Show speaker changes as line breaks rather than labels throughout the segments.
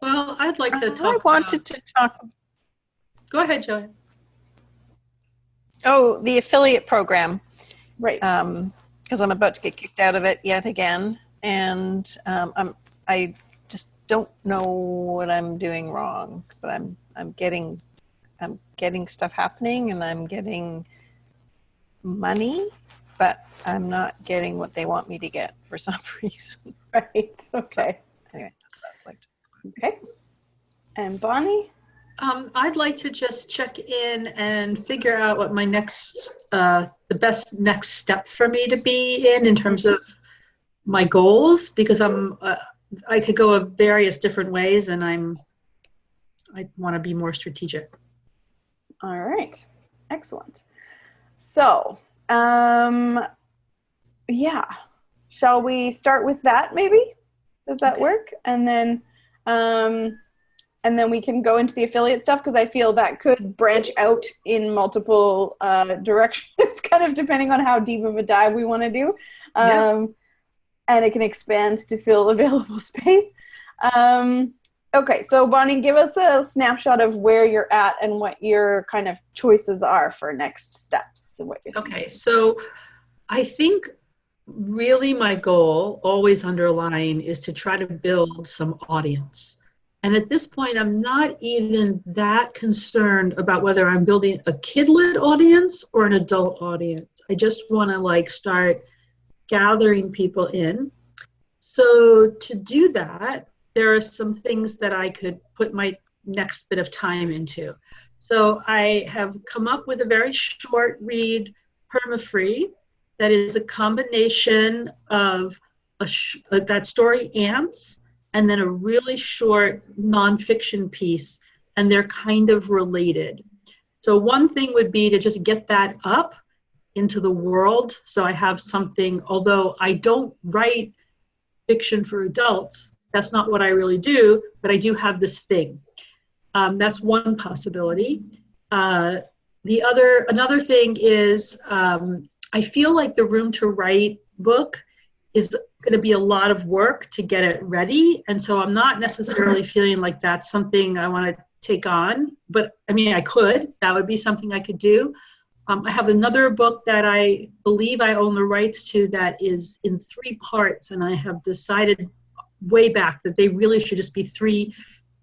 Well, I'd like to
I
talk
wanted
about,
to talk.
go ahead, Joanne.
Oh, the affiliate program.
Right.
Because I'm about to get kicked out of it yet again, and I just don't know what I'm doing wrong. But I'm getting stuff happening, and I'm getting money, but I'm not getting what they want me to get for some reason.
Right. Okay.
So, anyway, that's what I'd like to.
Okay. And Bonnie?
I'd like to just check in and figure out what my the best next step for me to be in terms of my goals, because I could go various different ways, and I want to be more strategic.
All right. Excellent. So, yeah. Shall we start with that maybe? Does that work? And then we can go into the affiliate stuff, because I feel that could branch out in multiple directions, kind of depending on how deep of a dive we want to do. And it can expand to fill available space. Okay, so Bonnie, give us a snapshot of where you're at and what your kind of choices are for next steps.
Okay, so I think really my goal, always underlying, is to try to build some audience. And at this point, I'm not even that concerned about whether I'm building a kid-lit audience or an adult audience. I just want to start gathering people in. So to do that, there are some things that I could put my next bit of time into. So I have come up with a very short read, perma-free, that is a combination of that story, Ants, and then a really short nonfiction piece, and they're kind of related. So one thing would be to just get that up into the world. So I have something, although I don't write fiction for adults, that's not what I really do, but I do have this thing. That's one possibility. Another thing is, I feel like the Room to Write book is going to be a lot of work to get it ready. And so I'm not necessarily feeling like that's something I want to take on, but I mean, I could. That would be something I could do. I have another book that I believe I own the rights to that is in 3 parts, and I have decided way back that they really should just be 3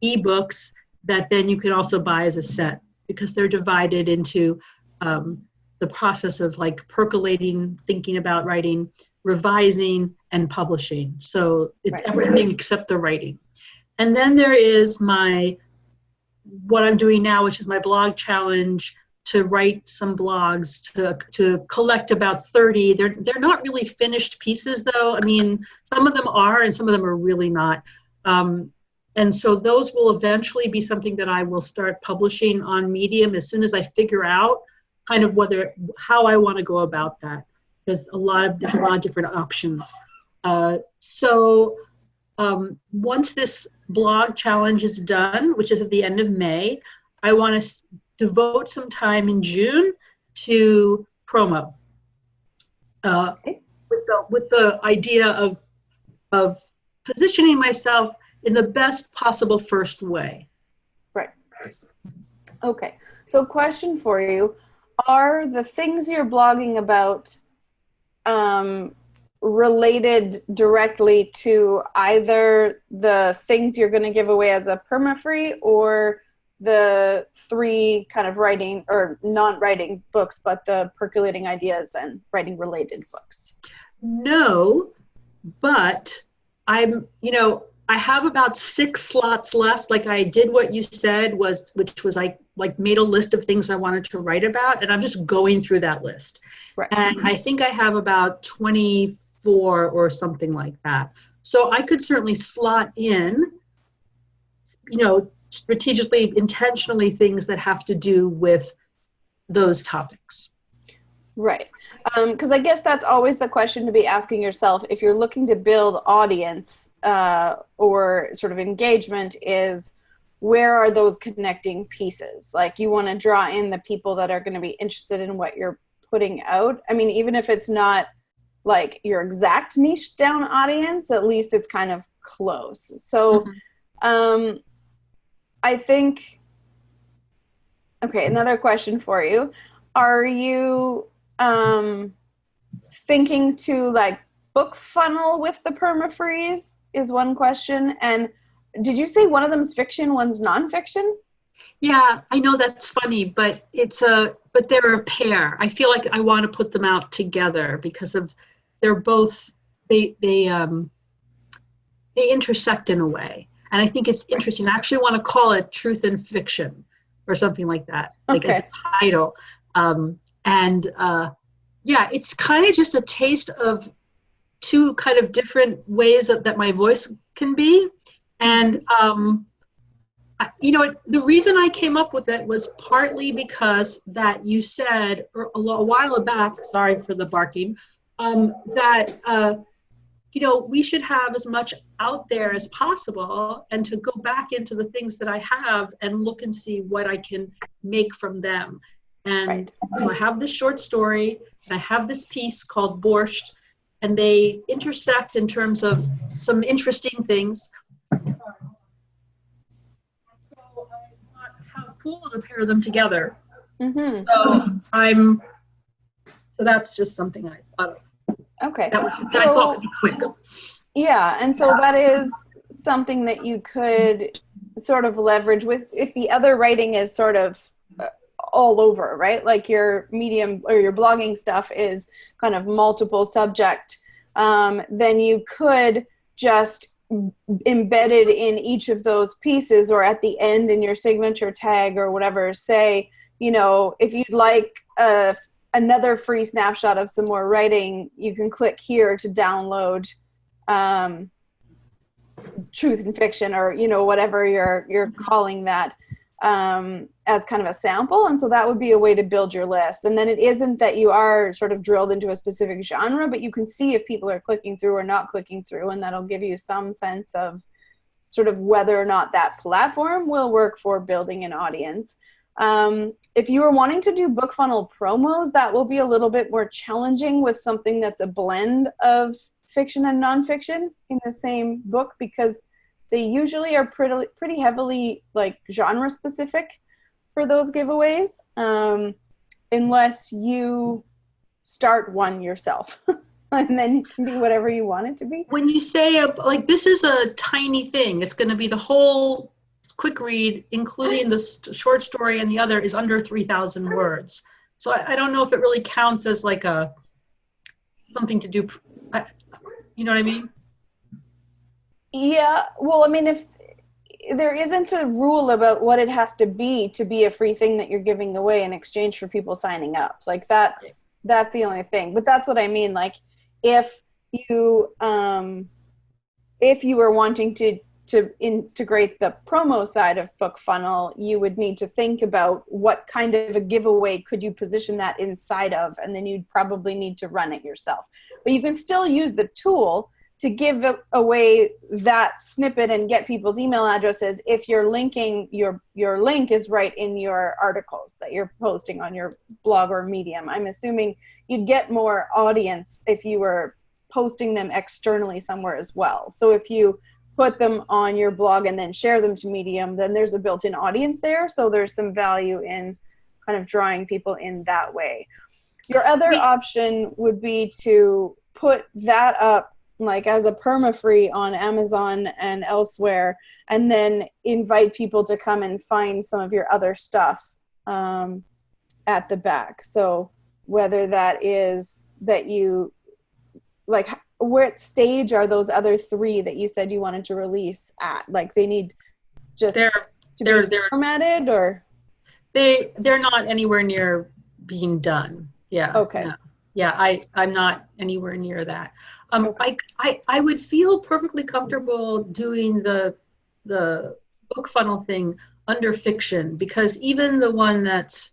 ebooks that then you can also buy as a set, because they're divided into the process of percolating, thinking about writing, revising, and publishing. So it's everything except the writing. And then there is what I'm doing now, which is my blog challenge, to write some blogs, to collect about 30. They're not really finished pieces, though. I mean, some of them are, and some of them are really not. And so those will eventually be something that I will start publishing on Medium as soon as I figure out kind of how I want to go about that. There's a lot of different options. Once this blog challenge is done, which is at the end of May, I want to devote some time in June to promo, with the idea of positioning myself in the best possible first way.
Right. Okay. So question for you, are the things you're blogging about related directly to either the things you're going to give away as a perma-free, or the 3 kind of writing or non-writing books, but the percolating ideas and writing related books?
No, but I have about 6 slots left. I did what you said, which was I made a list of things I wanted to write about, and I'm just going through that list.
Right.
And I think I have about 24 or something like that. So I could certainly slot in, strategically, intentionally, things that have to do with those topics.
Right. Because I guess that's always the question to be asking yourself if you're looking to build audience or sort of engagement, is where are those connecting pieces? You want to draw in the people that are going to be interested in what you're putting out. I mean, even if it's not your exact niche down audience, at least it's kind of close. So I think, okay, another question for you. Are you thinking to like book funnel with the permafreeze is one question. And did you say one of them's fiction, one's nonfiction?
Yeah, I know that's funny, but but they're a pair. I feel like I want to put them out together because they're both, they intersect in a way. And I think it's interesting. I actually want to call it Truth and Fiction or something like that, like as a title. Yeah, it's kind of just a taste of two kind of different ways that my voice can be. And, the reason I came up with it was partly because that you said a while back, sorry for the barking, that, we should have as much out there as possible and to go back into the things that I have and look and see what I can make from them. And so I have this short story and I have this piece called Borscht, and they intersect in terms of some interesting things. So I thought how cool to pair them together. Mm-hmm. So that's just something I thought of.
Okay.
That I thought would be quick.
Yeah, and so that is something that you could sort of leverage with if the other writing is sort of all over, right? Like your Medium or your blogging stuff is kind of multiple subject, then you could just embed it in each of those pieces or at the end in your signature tag or whatever, say, if you'd like another free snapshot of some more writing, you can click here to download Truth and Fiction or whatever you're calling that as kind of a sample. And so that would be a way to build your list. And then it isn't that you are sort of drilled into a specific genre, but you can see if people are clicking through or not clicking through, and that'll give you some sense of sort of whether or not that platform will work for building an audience. If you are wanting to do book funnel promos, that will be a little bit more challenging with something that's a blend of fiction and nonfiction in the same book, because they usually are pretty heavily like genre specific for those giveaways, unless you start one yourself. And then it can be whatever you want it to be.
When you say like this is a tiny thing, it's going to be the whole quick read, including the short story, and the other is under 3,000 words. So I don't know if it really counts as like something to do. You know what I mean?
Yeah. Well, I mean, if there isn't a rule about what it has to be a free thing that you're giving away in exchange for people signing up, like that's the only thing. But that's what I mean. Like if you were wanting to integrate the promo side of book funnel, you would need to think about what kind of a giveaway could you position that inside of, and then you'd probably need to run it yourself. But you can still use the tool to give away that snippet and get people's email addresses if you're linking, your link is right in your articles that you're posting on your blog or Medium. I'm assuming you'd get more audience if you were posting them externally somewhere as well. So if you put them on your blog and then share them to Medium, then there's a built-in audience there. So there's some value in kind of drawing people in that way. Your other option would be to put that up like as a perma-free on Amazon and elsewhere, and then invite people to come and find some of your other stuff at the back. So whether that is that you, like, what stage are those other three that you said you wanted to release at? Like they need just to be formatted, or?
They're not anywhere near being done. Yeah.
Okay.
Yeah, I'm not anywhere near that. I would feel perfectly comfortable doing the book funnel thing under fiction, because even the one that's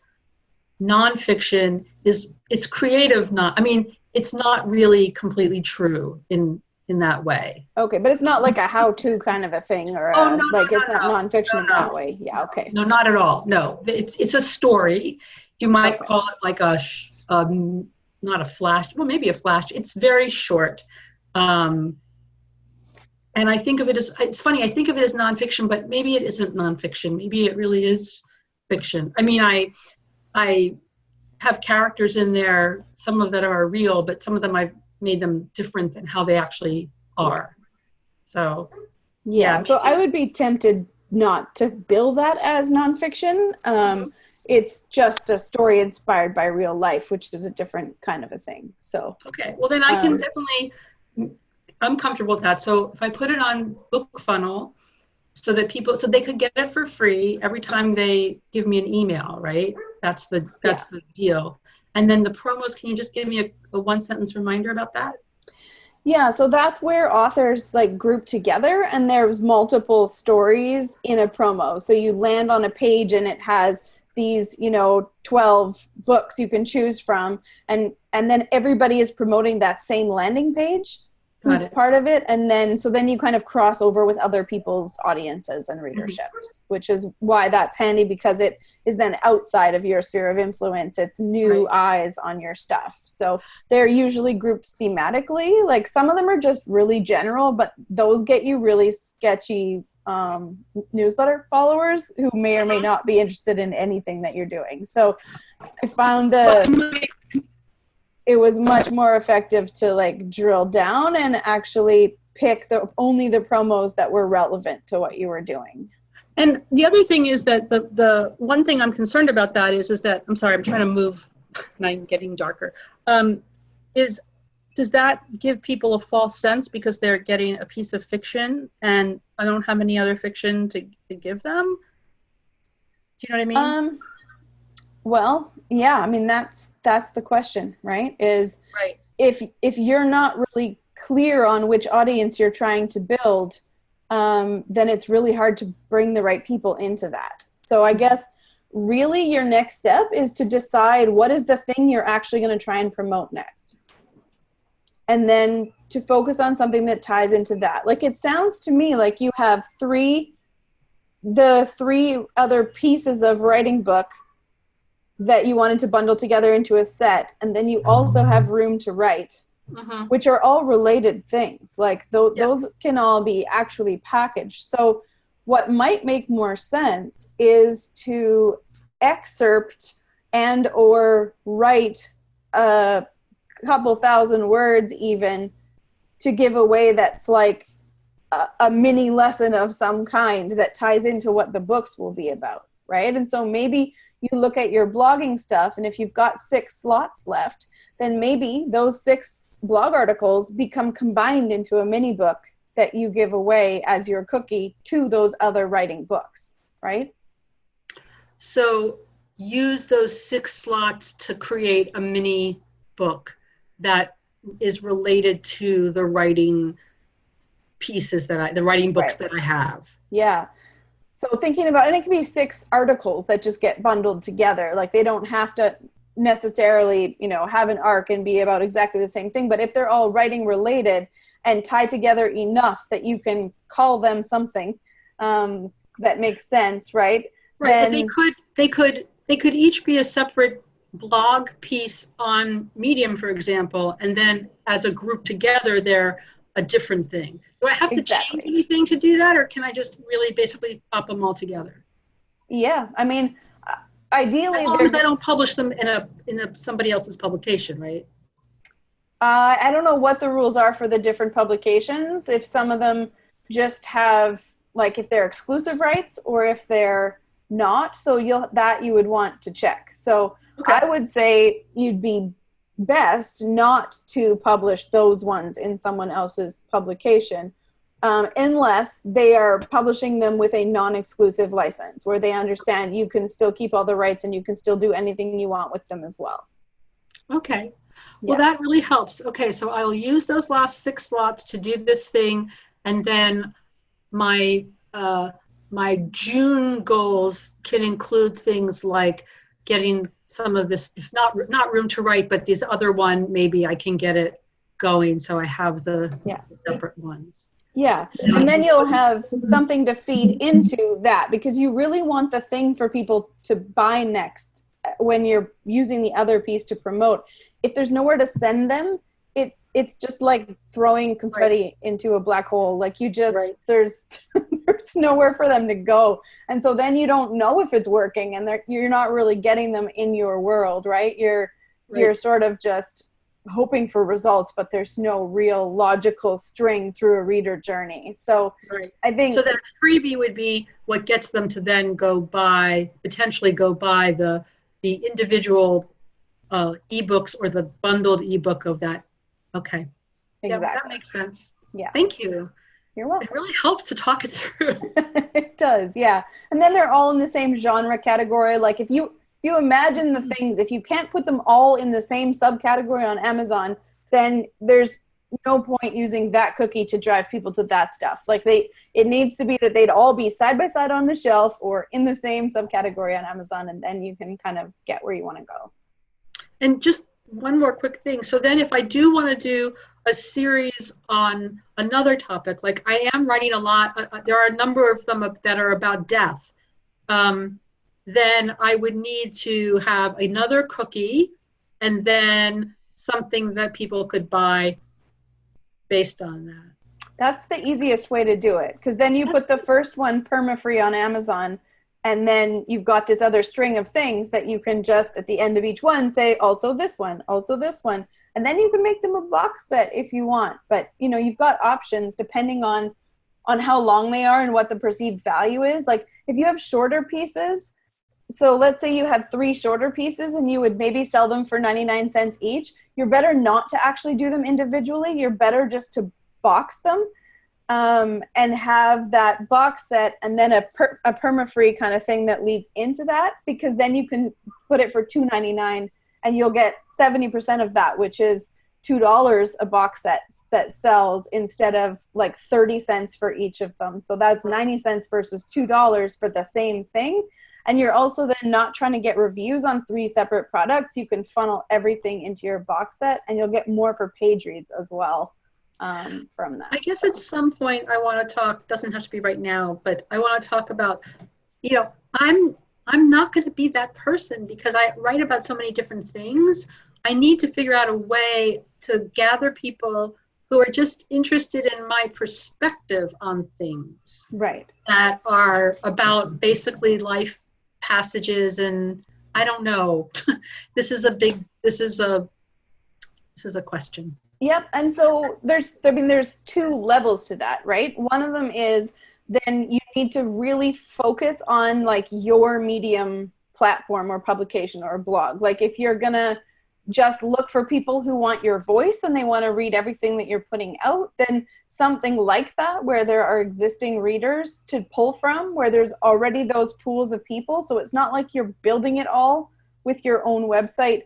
nonfiction it's creative. It's not really completely true in that way.
Okay, but it's not like a how-to kind of a thing, or it's not nonfiction in that way. Yeah, okay.
No, not at all. No, it's a story. You might call it like not a flash. Well, maybe a flash. It's very short. And I think of it as, it's funny, I think of it as nonfiction, but maybe it isn't nonfiction. Maybe it really is fiction. I mean, I have characters in there, some of that are real, but some of them I've made them different than how they actually are. So,
yeah. So I would be tempted not to bill that as nonfiction. It's just a story inspired by real life, which is a different kind of a thing. So
okay, well then I can definitely, I'm comfortable with that. So if I put it on BookFunnel, so that people, so they could get it for free every time they give me an email, right? That's the deal. And then the promos, can you just give me a one sentence reminder about that?
Yeah, so that's where authors like group together, and there's multiple stories in a promo. So you land on a page and it has these, 12 books you can choose from, and then everybody is promoting that same landing page who's part of it, and then you kind of cross over with other people's audiences and readerships, which is why that's handy, because it is then outside of your sphere of influence. It's new eyes on your stuff. So they're usually grouped thematically. Like some of them are just really general, but those get you really sketchy newsletter followers who may or may not be interested in anything that you're doing. So I found it was much more effective to like drill down and actually pick only the promos that were relevant to what you were doing.
And the other thing is that the one thing I'm concerned about that is that, I'm sorry, I'm trying to move and I'm getting darker, does that give people a false sense because they're getting a piece of fiction and I don't have any other fiction to give them? Do you know what I mean?
Well, yeah, I mean, that's the question, right? If you're not really clear on which audience you're trying to build, then it's really hard to bring the right people into that. So I guess really your next step is to decide what is the thing you're actually going to try and promote next. And then to focus on something that ties into that. Like it sounds to me like you have the three other pieces of writing book that you wanted to bundle together into a set, and then you also have room to write, which are all related things. Like those can all be actually packaged. So what might make more sense is to excerpt and or write a couple thousand words even to give away that's like a mini lesson of some kind that ties into what the books will be about, right? And so maybe you look at your blogging stuff, and if you've got 6 slots left, then maybe those 6 blog articles become combined into a mini book that you give away as your cookie to those other writing books, right?
So use those 6 slots to create a mini book that is related to the writing pieces the writing books that I have.
Yeah. So thinking about, and it can be 6 articles that just get bundled together. Like they don't have to necessarily, have an arc and be about exactly the same thing. But if they're all writing related and tied together enough that you can call them something that makes sense, right?
Right. Then, but they could each be a separate blog piece on Medium, for example, and then as a group together, they're a different thing. Do I have to change anything to do that, or can I just really basically pop them all together?
Yeah, I mean, ideally,
as long as I don't publish them in somebody else's publication, right?
I don't know what the rules are for the different publications. If some of them just have, like, if they're exclusive rights or if they're not, so you would want to check. So I would say you'd be best not to publish those ones in someone else's publication unless they are publishing them with a non-exclusive license where they understand you can still keep all the rights and you can still do anything you want with them as well.
Okay. Well, that really helps. Okay, so I'll use those last 6 slots to do this thing, and then my June goals can include things like getting some of this, if not room to write, but this other one, maybe I can get it going so I have the separate ones.
Yeah, and then you'll have something to feed into that, because you really want the thing for people to buy next when you're using the other piece to promote. If there's nowhere to send them, it's just like throwing confetti into a black hole. Like you just, there's nowhere for them to go. And so then you don't know if it's working, and you're not really getting them in your world, right? You're sort of just hoping for results, but there's no real logical string through a reader journey. So I think
so that freebie would be what gets them to then potentially go buy the individual ebooks or the bundled ebook of that. Okay.
Exactly.
Yeah, that makes sense.
Yeah.
Thank you.
You're welcome.
It really helps to talk it through.
It does, yeah. And then they're all in the same genre category. Like if you imagine the things, if you can't put them all in the same subcategory on Amazon, then there's no point using that cookie to drive people to that stuff. Like it needs to be that they'd all be side by side on the shelf or in the same subcategory on Amazon, and then you can kind of get where you want to go.
And just one more quick thing. So then if I do want to do a series on another topic, like I am writing a lot, there are a number of them that are about death, then I would need to have another cookie and then something that people could buy based on that.
That's the easiest way to do it, because then you put the first one perma-free on Amazon, and then you've got this other string of things that you can just, at the end of each one, say, also this one, also this one. And then you can make them a box set if you want. But, you've got options depending on how long they are and what the perceived value is. Like, if you have shorter pieces, so let's say you have 3 shorter pieces and you would maybe sell them for 99 cents each, you're better not to actually do them individually. You're better just to box them. And have that box set and then a perma-free kind of thing that leads into that, because then you can put it for $2.99 and you'll get 70% of that, which is $2 a box set that sells instead of like 30 cents for each of them. So that's 90 cents versus $2 for the same thing. And you're also then not trying to get reviews on 3 separate products. You can funnel everything into your box set and you'll get more for page reads as well. From that.
I guess at some point I want to talk, doesn't have to be right now, but I want to talk about, I'm not going to be that person because I write about so many different things. I need to figure out a way to gather people who are just interested in my perspective on things.
Right.
That are about basically life passages, and I don't know. This is a question.
Yep. And so there's 2 levels to that, right? One of them is then you need to really focus on like your Medium platform or publication or blog. Like if you're going to just look for people who want your voice and they want to read everything that you're putting out, then something like that where there are existing readers to pull from, where there's already those pools of people. So it's not like you're building it all with your own website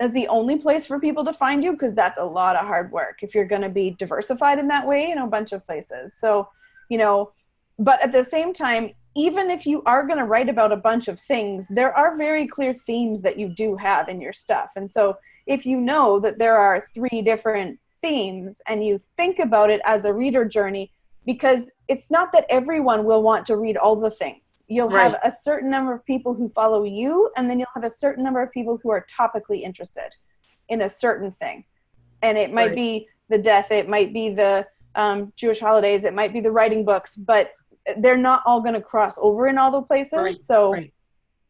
as the only place for people to find you, because that's a lot of hard work if you're going to be diversified in that way in a bunch of places. So, but at the same time, even if you are going to write about a bunch of things, there are very clear themes that you do have in your stuff. And so if you know that there are 3 different themes and you think about it as a reader journey, because it's not that everyone will want to read all the things. You'll have a certain number of people who follow you, and then you'll have a certain number of people who are topically interested in a certain thing. And it might be the death, it might be the Jewish holidays, it might be the writing books, but they're not all going to cross over in all the places. So,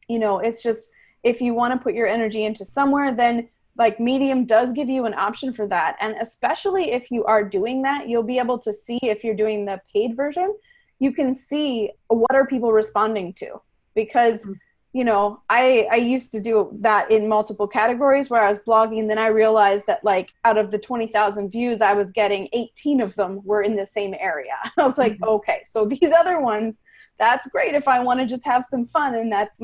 it's just, if you want to put your energy into somewhere, then like Medium does give you an option for that. And especially if you are doing that, you'll be able to see, if you're doing the paid version, you can see what are people responding to, because I used to do that in multiple categories where I was blogging, and then I realized that like out of the 20,000 views I was getting, 18 of them were in the same area. I was like, okay, so these other ones, that's great if I want to just have some fun, and that's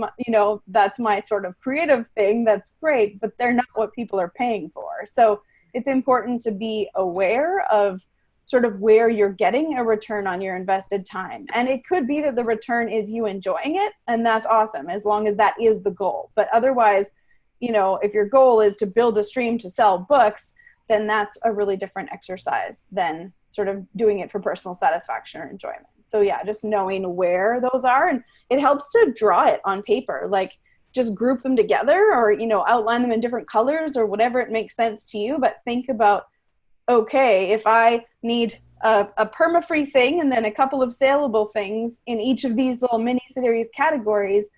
my sort of creative thing, that's great, but they're not what people are paying for. So it's important to be aware of sort of where you're getting a return on your invested time. And it could be that the return is you enjoying it, and that's awesome, as long as that is the goal. But otherwise, if your goal is to build a stream to sell books, then that's a really different exercise than sort of doing it for personal satisfaction or enjoyment. So yeah, just knowing where those are, and it helps to draw it on paper, like just group them together or, outline them in different colors or whatever it makes sense to you, but think about okay, if I need a perma-free thing and then a couple of saleable things in each of these little mini-series categories,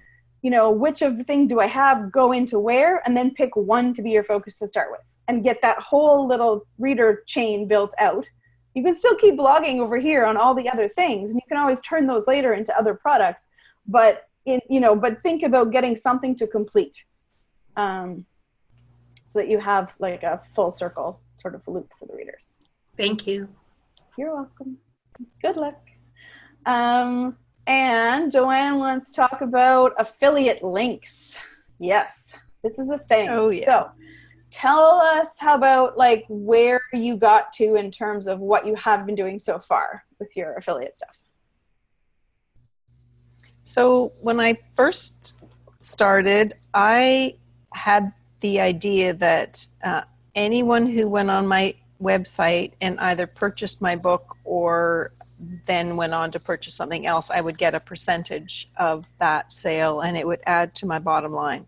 you know, which of the thing do I have go into where, and then pick one to be your focus to start with and get that whole little reader chain built out. You can still keep blogging over here on all the other things, and you can always turn those later into other products, but but think about getting something to complete, so that you have like a full circle sort of loop for the readers.
Thank you.
You're welcome. Good luck. And Joanne wants to talk about affiliate links. Yes, this is a thing.
Oh, yeah.
So tell us how about like where you got to in terms of what you have been doing so far with your affiliate stuff.
So when I first started, I had the idea that anyone who went on my website and either purchased my book or then went on to purchase something else, I would get a percentage of that sale and it would add to my bottom line.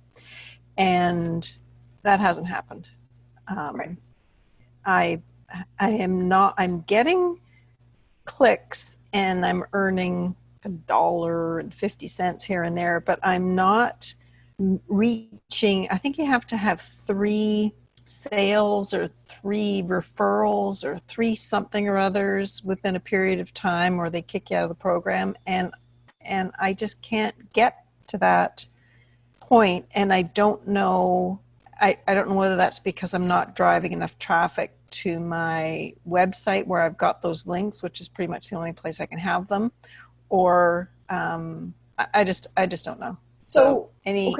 And that hasn't happened.
Right.
I'm getting clicks and I'm earning $1.50 here and there, but I'm not reaching. I think you have to have 3 sales or 3 referrals or 3 something or others within a period of time, or they kick you out of the program. And I just can't get to that point. And I don't know. I don't know whether that's because I'm not driving enough traffic to my website where I've got those links, which is pretty much the only place I can have them, or I just don't know. So any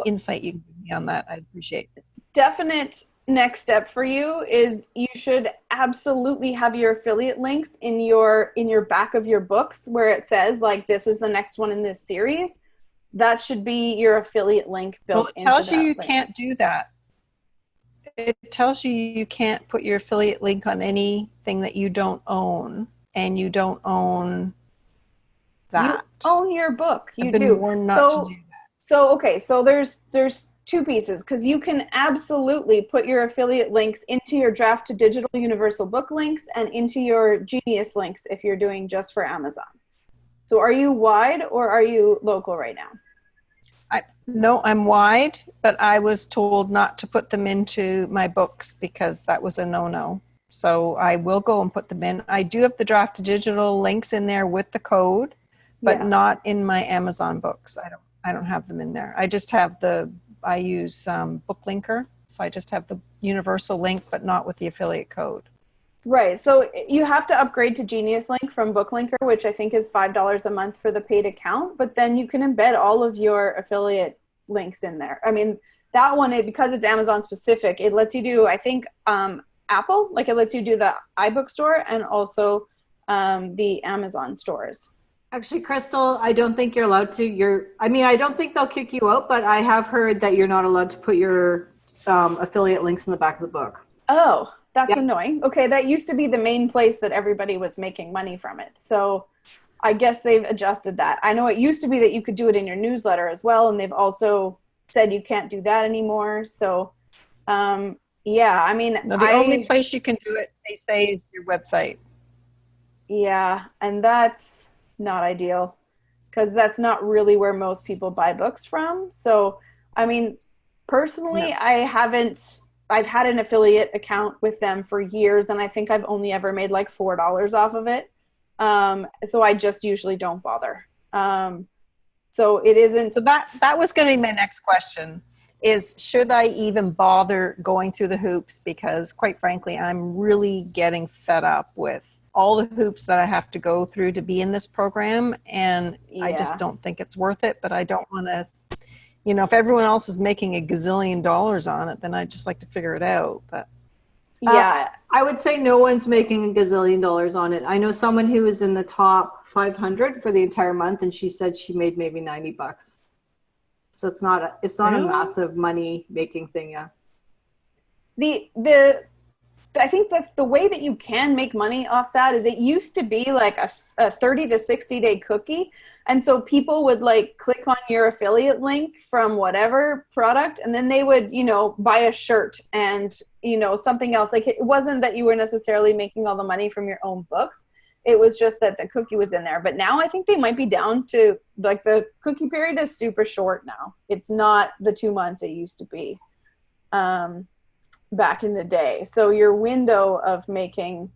insight you can give me on that, I'd appreciate it.
Definite next step for you is you should absolutely have your affiliate links in your back of your books where it says like this is the next one in this series. That should be your affiliate link built into that.
Well, it tells you
link.
Can't do that. It tells you can't put your affiliate link on anything that you don't own, and you don't own that.
You own your book. You
I've been
do.
warned not to do that.
So there's 2 pieces, because you can absolutely put your affiliate links into your draft to digital universal book links and into your Genius links if you're doing just for Amazon. So are you wide or are you local right now?
No, I'm wide, but I was told not to put them into my books because that was a no-no. So I will go and put them in. I do have the draft to digital links in there with the code, but not in my Amazon books. I don't have them in there. I just have I use BookLinker, so I just have the universal link, but not with the affiliate code.
Right. So you have to upgrade to Genius Link from BookLinker, which I think is $5 a month for the paid account. But then you can embed all of your affiliate links in there. I mean, that one, because it's Amazon specific, it lets you do, I think, Apple, like it lets you do the iBook store and also the Amazon stores.
Actually, Crystal, I don't think you're allowed to. I don't think they'll kick you out, but I have heard that you're not allowed to put your affiliate links in the back of the book.
Oh, that's annoying. Okay, that used to be the main place that everybody was making money from it. So I guess they've adjusted that. I know it used to be that you could do it in your newsletter as well, and they've also said you can't do that anymore. So, the only
place you can do it, they say, is your website.
Yeah, and that's not ideal because that's not really where most people buy books from. So, I mean, personally, I've had an affiliate account with them for years, and I think I've only ever made like $4 off of it. So I just usually don't bother. So it isn't.
So that was going to be my next question, is should I even bother going through the hoops? Because quite frankly, I'm really getting fed up with all the hoops that I have to go through to be in this program. And I just don't think it's worth it, but I don't want to, if everyone else is making a gazillion dollars on it, then I'd just like to figure it out. But
I would say no one's making a gazillion dollars on it. I know someone who was in the top 500 for the entire month, and she said she made maybe $90. So it's not a massive money making thing. Yeah.
The I think that the way that you can make money off that is it used to be like a 30 to 60 day cookie. And so people would like click on your affiliate link from whatever product, and then they would, you know, buy a shirt and, you know, something else. Like it wasn't that you were necessarily making all the money from your own books. It was just that the cookie was in there. But now I think they might be down to, like, the cookie period is super short now. It's not the 2 months it used to be back in the day. So your window of making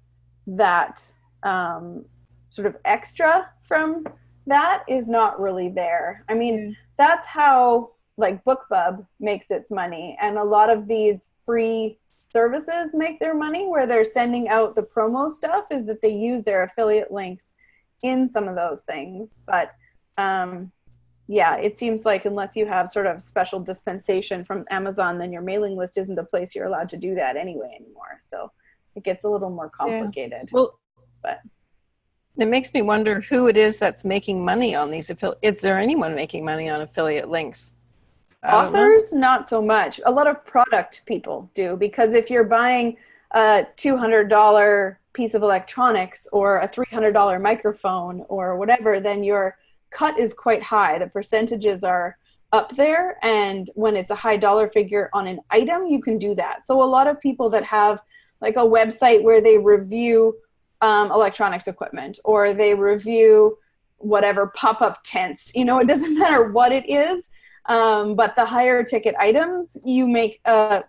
that sort of extra from that is not really there. I mean, that's how, like, BookBub makes its money. And a lot of these free services make their money where they're sending out the promo stuff, is that they use their affiliate links in some of those things. But yeah, it seems like unless you have sort of special dispensation from Amazon, then your mailing list isn't the place you're allowed to do that anymore. So it gets a little more complicated.
Yeah. Well,
but
it makes me wonder who it is that's making money on these affiliate. Is there anyone making money on affiliate links?
Authors, not so much. A lot of product people do, because if you're buying a $200 piece of electronics or a $300 microphone or whatever, then your cut is quite high. The percentages are up there, and when it's a high dollar figure on an item, you can do that. So a lot of people that have like a website where they review electronics equipment, or they review whatever pop-up tents, you know, it doesn't matter what it is. But the higher ticket items, you make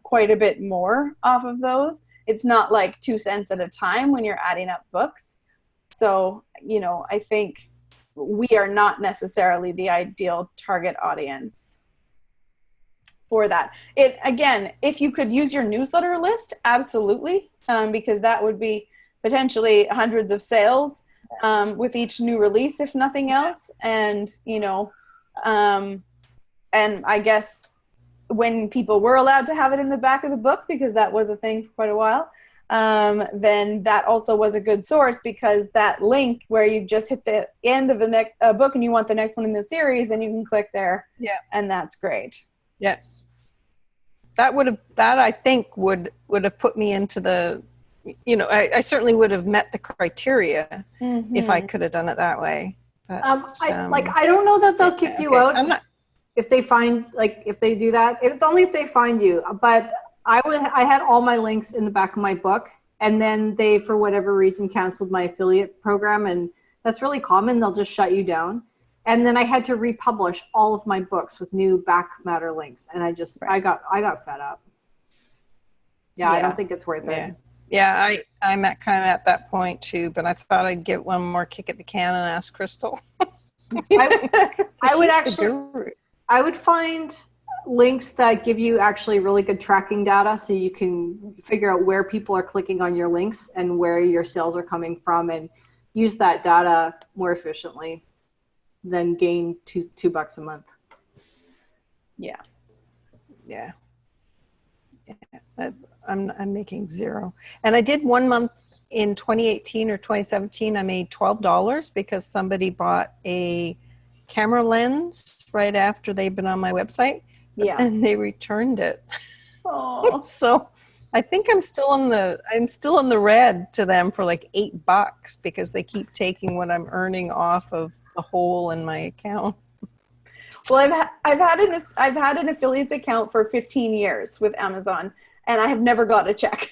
quite a bit more off of those. It's not like 2 cents at a time when you're adding up books. So, you know, I think we are not necessarily the ideal target audience for that. It, again, if you could use your newsletter list, absolutely, because that would be potentially hundreds of sales with each new release, if nothing else. And, you know, and I guess when people were allowed to have it in the back of the book, because that was a thing for quite a while, then that also was a good source, because that link where you just hit the end of the next book and you want the next one in the series, and you can click there. Yeah. And that's great.
Yeah. That I think would have put me into the, you know, I certainly would have met the criteria if I could have done it that way. But,
I don't know that they'll kick you out. If they find, like, if they do that, it's only if they find you. But I had all my links in the back of my book, and then they, for whatever reason, canceled my affiliate program, and that's really common. They'll just shut you down. And then I had to republish all of my books with new back matter links, and I got fed up. Yeah, I don't think it's worth it.
Yeah, I'm kind of at that point too, but I thought I'd get one more kick at the can and ask Crystal.
I would find links that give you actually really good tracking data, so you can figure out where people are clicking on your links and where your sales are coming from, and use that data more efficiently than gain $2 a month.
Yeah.
I'm making zero. And I did 1 month in 2018 or 2017. I made $12 because somebody bought a camera lens right after they'd been on my website. And they returned it.
Oh.
So I think I'm still in the red to them for like $8 because they keep taking what I'm earning off of the hole in my account.
Well, I've had an affiliates account for 15 years with Amazon, and I have never got a check.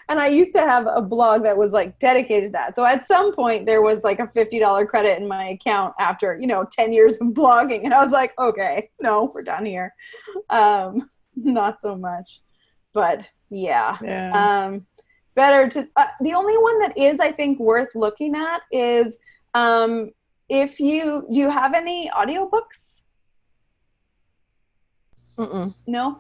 And I used to have a blog that was like dedicated to that. So at some point there was like a $50 credit in my account after, 10 years of blogging. And I was like, okay, no, we're done here. Not so much, but yeah. Better to, the only one that is, I think, worth looking at is, do you have any audiobooks? No?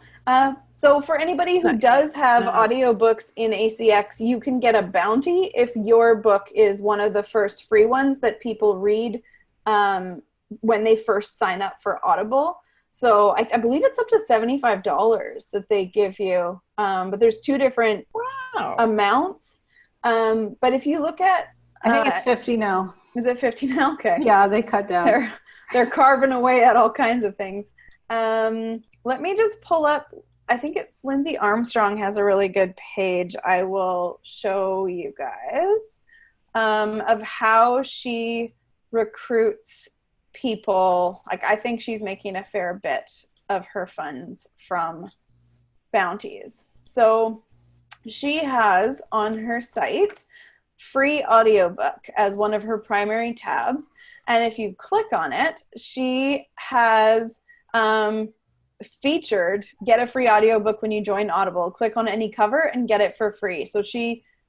So for anybody who does have audiobooks in ACX, you can get a bounty if your book is one of the first free ones that people read when they first sign up for Audible. So I believe it's up to $75 that they give you. But there's two different amounts. But if you look at...
I think it's 50 now.
Is it 50 now? Okay.
Yeah, they cut down.
They're carving away at all kinds of things. Let me just pull up I think it's Lindsay Armstrong has a really good page. I will show you guys of how she recruits people. Like, I think she's making a fair bit of her funds from bounties. So she has on her site free audiobook as one of her primary tabs. And if you click on it, she has featured get a free audiobook when you join Audible. Click on any cover and get it for free. So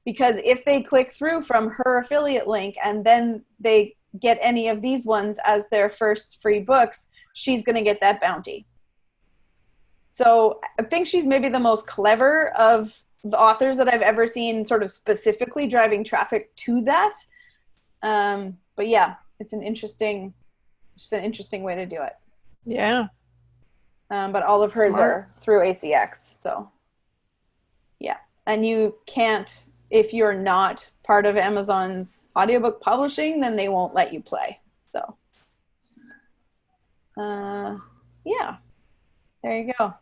because if they click through from her affiliate link and then they get any of these ones as their first free books, she's going to get that bounty. So I think she's maybe the most clever of the authors that I've ever seen sort of specifically driving traffic to that. But yeah, it's an interesting way to do it.
Yeah.
But all of hers
Smart.
are through ACX. So yeah. And you can't, if you're not part of Amazon's audiobook publishing, then they won't let you play. So yeah, there you go.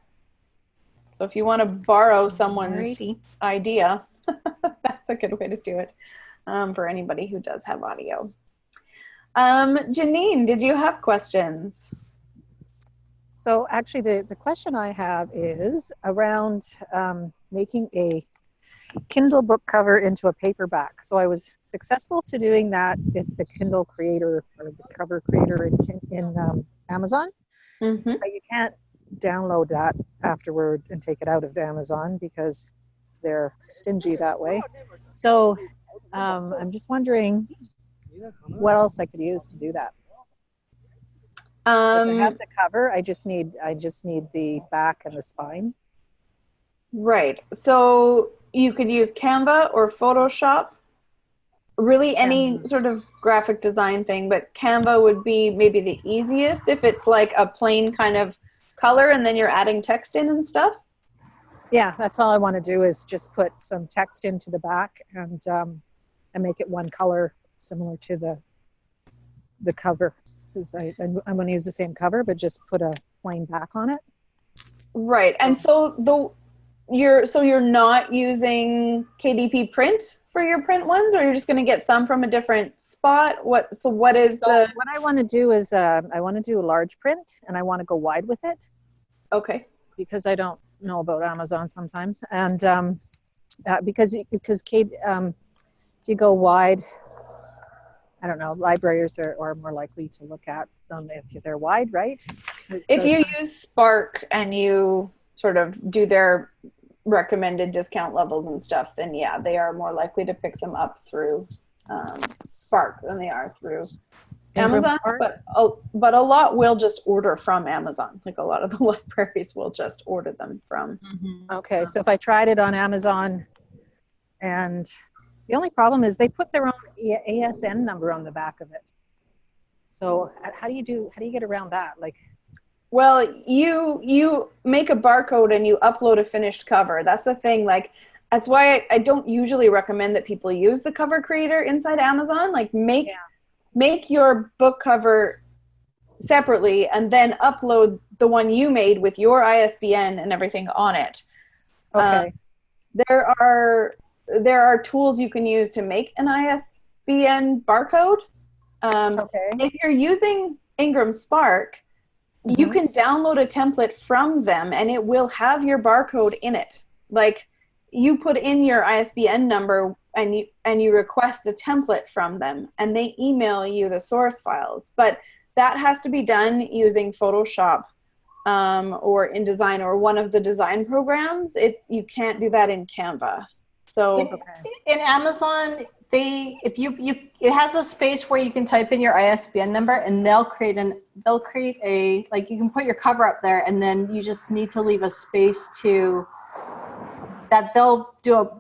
So if you want to borrow someone's idea, that's a good way to do it for anybody who does have audio. Janine, did you have questions?
So actually the question I have is around making a Kindle book cover into a paperback. So I was successful to doing that with the Kindle creator or the cover creator in Amazon.
Mm-hmm.
But you can't download that afterward and take it out of Amazon because they're stingy that way. So I'm just wondering what else I could use to do that. If I have the cover, I just need the back and the spine.
Right. So you could use Canva or Photoshop. Really any sort of graphic design thing, but Canva would be maybe the easiest if it's like a plain kind of color and then you're adding text in and stuff.
Yeah, that's all I want to do is just put some text into the back and make it one color similar to the cover. Because I'm going to use the same cover, but just put a plain back on it. Right.
And so you're not using KDP print for your print ones, or you're just going to get some from a different spot? What I want to do is I want to do a large print and I want to go wide with it. Okay.
Because I don't know about Amazon sometimes. And because Kate, if you go wide, I don't know, libraries are more likely to look at them if they're wide, right?
If you use Spark and you sort of do their recommended discount levels and stuff, then yeah, they are more likely to pick them up through Spark than they are through Amazon. But a lot will just order from Amazon. Like a lot of the libraries will just order them from.
Mm-hmm. Okay, so if I tried it on Amazon, and the only problem is they put their own ASN number on the back of it. So how do you get around that? Like,
well, you make a barcode and you upload a finished cover. That's the thing. Like, that's why I don't usually recommend that people use the cover creator inside Amazon. Like, make your book cover separately and then upload the one you made with your ISBN and everything on it.
Okay.
There are tools you can use to make an ISBN barcode.
Okay.
If you're using Ingram Spark, you can download a template from them and it will have your barcode in it. Like, you put in your ISBN number and you request a template from them and they email you the source files. But that has to be done using Photoshop or InDesign or one of the design programs. You can't do that in Canva. So
in Amazon, it has a space where you can type in your ISBN number and they'll create a, like, you can put your cover up there and then you just need to leave a space that they'll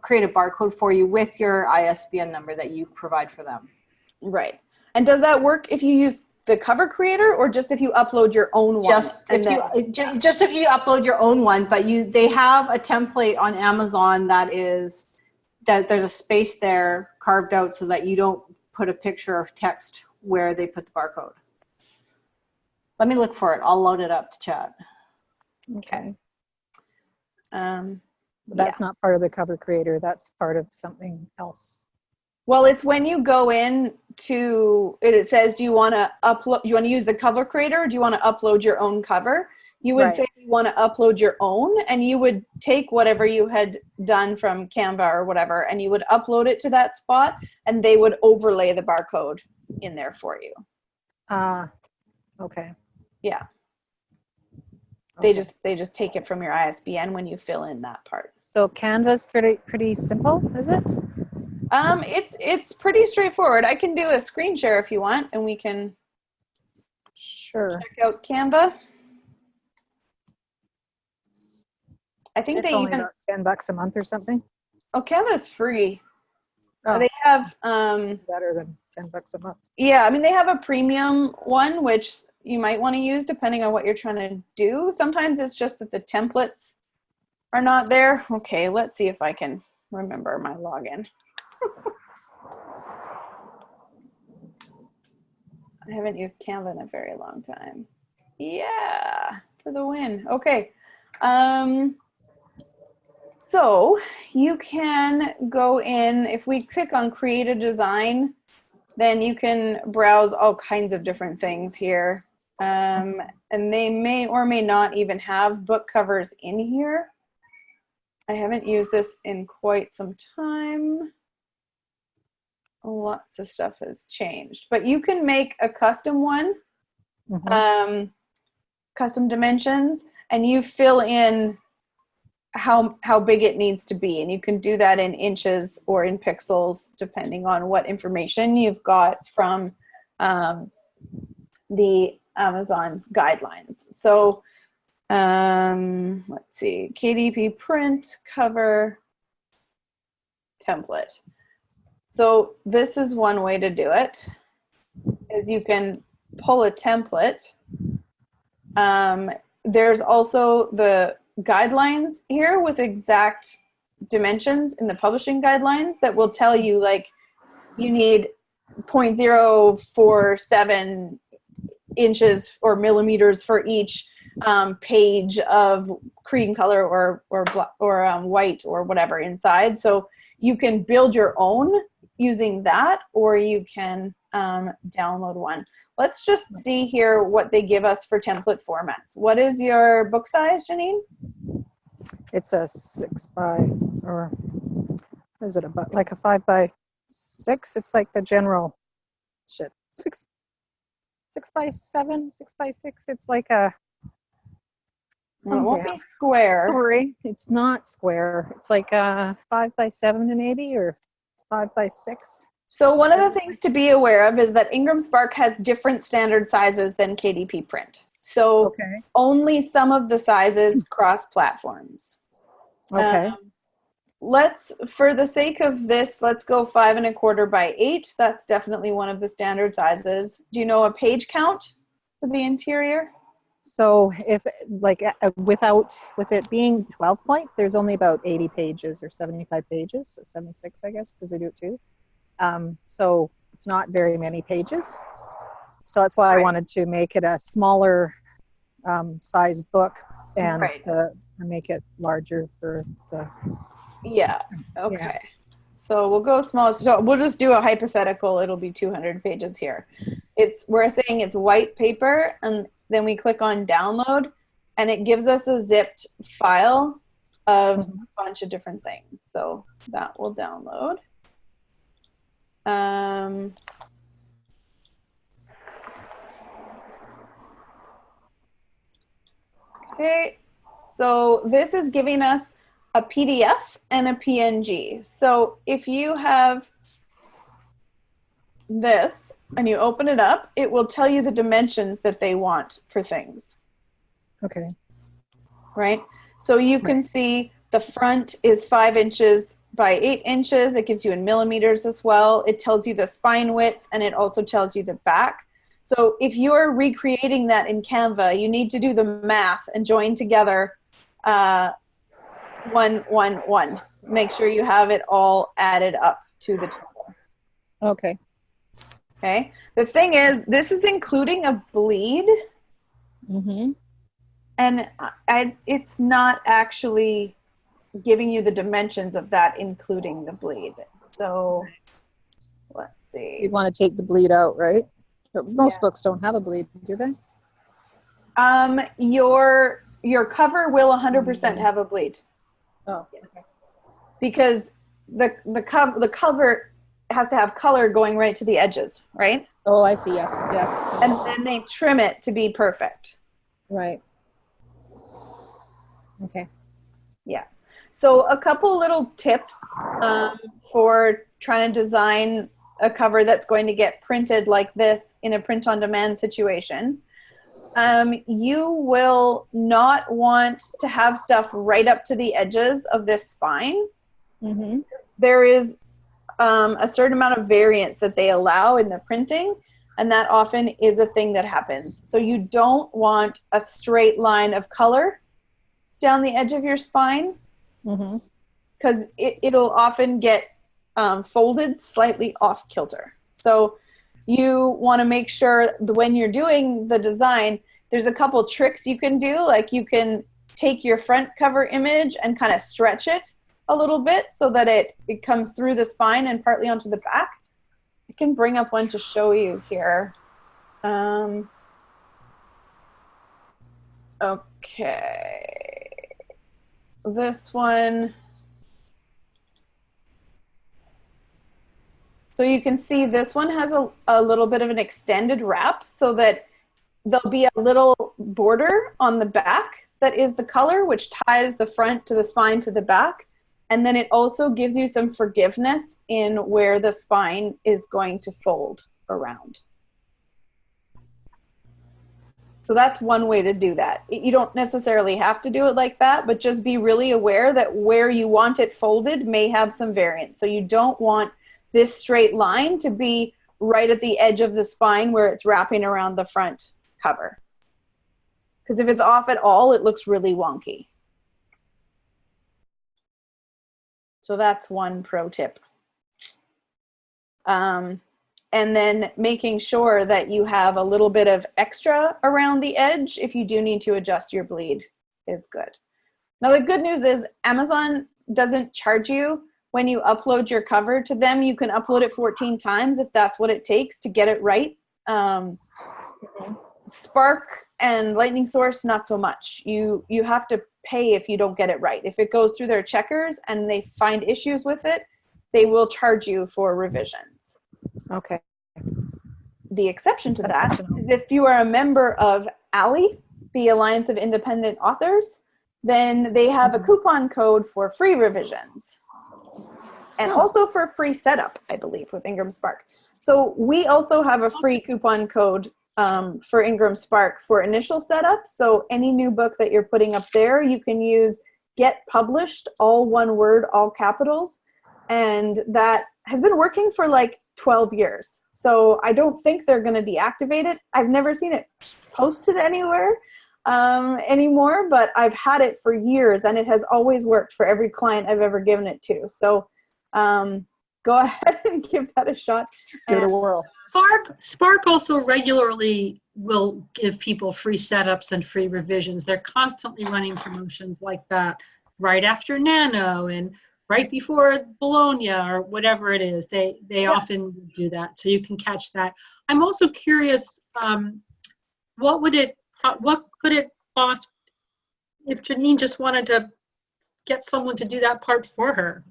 create a barcode for you with your ISBN number that you provide for them.
Right. And does that work if you use the cover creator or just if you upload your own one?
Just if you upload your own one, but they have a template on Amazon that there's a space there carved out so that you don't put a picture of text where they put the barcode. Let me look for it. I'll load it up to chat.
Okay. That's not part of the cover creator. That's part of something else.
Well, it's when you go in to it says, do you want to upload? Do you want to use the cover creator, or do you want to upload your own cover? You would say you want to upload your own, and you would take whatever you had done from Canva or whatever, and you would upload it to that spot, and they would overlay the barcode in there for you.
Okay.
Yeah.
Okay.
They just take it from your ISBN when you fill in that part.
So Canva's pretty simple, is it?
It's pretty straightforward. I can do a screen share if you want, and we can
Sure
check out Canva. I think
it's
they
only
even
about $10 a month or something.
Oh, Canva's free.
Oh,
They have
better than $10 a month.
yeah, I mean they have a premium one which you might want to use depending on what you're trying to do. Sometimes it's just that the templates are not there. Okay, let's see if I can remember my login. I haven't used Canva in a very long time. Yeah, for the win. Okay. So you can go in, if we click on create a design, then you can browse all kinds of different things here. And they may or may not even have book covers in here. I haven't used this in quite some time. Lots of stuff has changed, but you can make a custom one, custom dimensions, and you fill in how big it needs to be, and you can do that in inches or in pixels depending on what information you've got from the Amazon guidelines. So let's see, KDP print cover template. So this is one way to do it, is you can pull a template. There's also the guidelines here with exact dimensions in the publishing guidelines that will tell you, like, you need 0.047 inches or millimeters for each page of cream color or white or whatever inside. So you can build your own using that, or you can download one. Let's just see here what they give us for template formats. What is your book size, Janine?
It's a 6 by, or is it like a 5 by 6? It's like the general shit. 6 by 7, 6 by 6. It's like a.
Well, it won't be square.
Sorry, it's not square. It's like a 5 by 7 maybe, or 5 by 6.
So one of the things to be aware of is that Ingram Spark has different standard sizes than KDP Print. So only some of the sizes cross platforms.
Okay.
Let's, for the sake of this, let's go 5 1/4 by 8. That's definitely one of the standard sizes. Do you know a page count for the interior?
So if like with it being 12 point, there's only about 80 pages or 75 pages, so 76, I guess, because they do it too. So it's not very many pages. So that's why I wanted to make it a smaller sized book and make it larger for the.
Yeah. Okay. Yeah. So we'll go small. So we'll just do a hypothetical. It'll be 200 pages here. We're saying it's white paper, and then we click on download, and it gives us a zipped file of a bunch of different things. So that will download. Okay, so this is giving us a PDF and a PNG. So if you have this and you open it up, it will tell you the dimensions that they want for things.
Okay.
Right? So you can see the front is 5 inches by 8 inches. It gives you in millimeters as well. It tells you the spine width, and it also tells you the back. So if you're recreating that in Canva, you need to do the math and join together 1, 1, 1. Make sure you have it all added up to the total.
Okay.
Okay. The thing is, this is including a bleed.
Mm-hmm.
And it's not actually giving you the dimensions of that, including the bleed. So let's see.
So you'd want to take the bleed out, right? But most books don't have a bleed, do they?
Your cover will 100% have a bleed.
Oh,
yes. Okay. Because the cover has to have color going right to the edges, right?
Oh, I see. Yes, yes.
And then they trim it to be perfect.
Right. Okay.
Yeah. So a couple little tips for trying to design a cover that's going to get printed like this in a print-on-demand situation. You will not want to have stuff right up to the edges of this spine.
Mm-hmm.
There is a certain amount of variance that they allow in the printing, and that often is a thing that happens. So you don't want a straight line of color down the edge of your spine, because it'll often get folded slightly off kilter. So you want to make sure that when you're doing the design, there's a couple tricks you can do. Like you can take your front cover image and kind of stretch it a little bit so that it comes through the spine and partly onto the back. I can bring up one to show you here. Okay. This one. So you can see this one has a little bit of an extended wrap so that there'll be a little border on the back that is the color, which ties the front to the spine to the back. And then it also gives you some forgiveness in where the spine is going to fold around. So that's one way to do that. You don't necessarily have to do it like that, but just be really aware that where you want it folded may have some variance. So you don't want this straight line to be right at the edge of the spine where it's wrapping around the front cover. Because if it's off at all, it looks really wonky. So that's one pro tip. And then making sure that you have a little bit of extra around the edge if you do need to adjust your bleed is good. Now the good news is Amazon doesn't charge you when you upload your cover to them. You can upload it 14 times if that's what it takes to get it right. Spark and Lightning Source, not so much. You have to pay if you don't get it right. If it goes through their checkers and they find issues with it, they will charge you for revisions.
Okay.
The exception to that is if you are a member of ALLI, the Alliance of Independent Authors, then they have a coupon code for free revisions. And also for free setup, I believe, with Ingram Spark. So we also have a free coupon code for Ingram Spark for initial setup. So any new book that you're putting up there, you can use Get Published, all one word, all capitals. And that has been working for like 12 years. So I don't think they're going to deactivate it. I've never seen it posted anywhere anymore, but I've had it for years and it has always worked for every client I've ever given it to. So go ahead and give that a shot.
Give it a whirl.
Spark also regularly will give people free setups and free revisions. They're constantly running promotions like that right after Nano and right before Bologna or whatever it is. They often do that, so you can catch that. I'm also curious, what could it cost if Janine just wanted to get someone to do that part for her?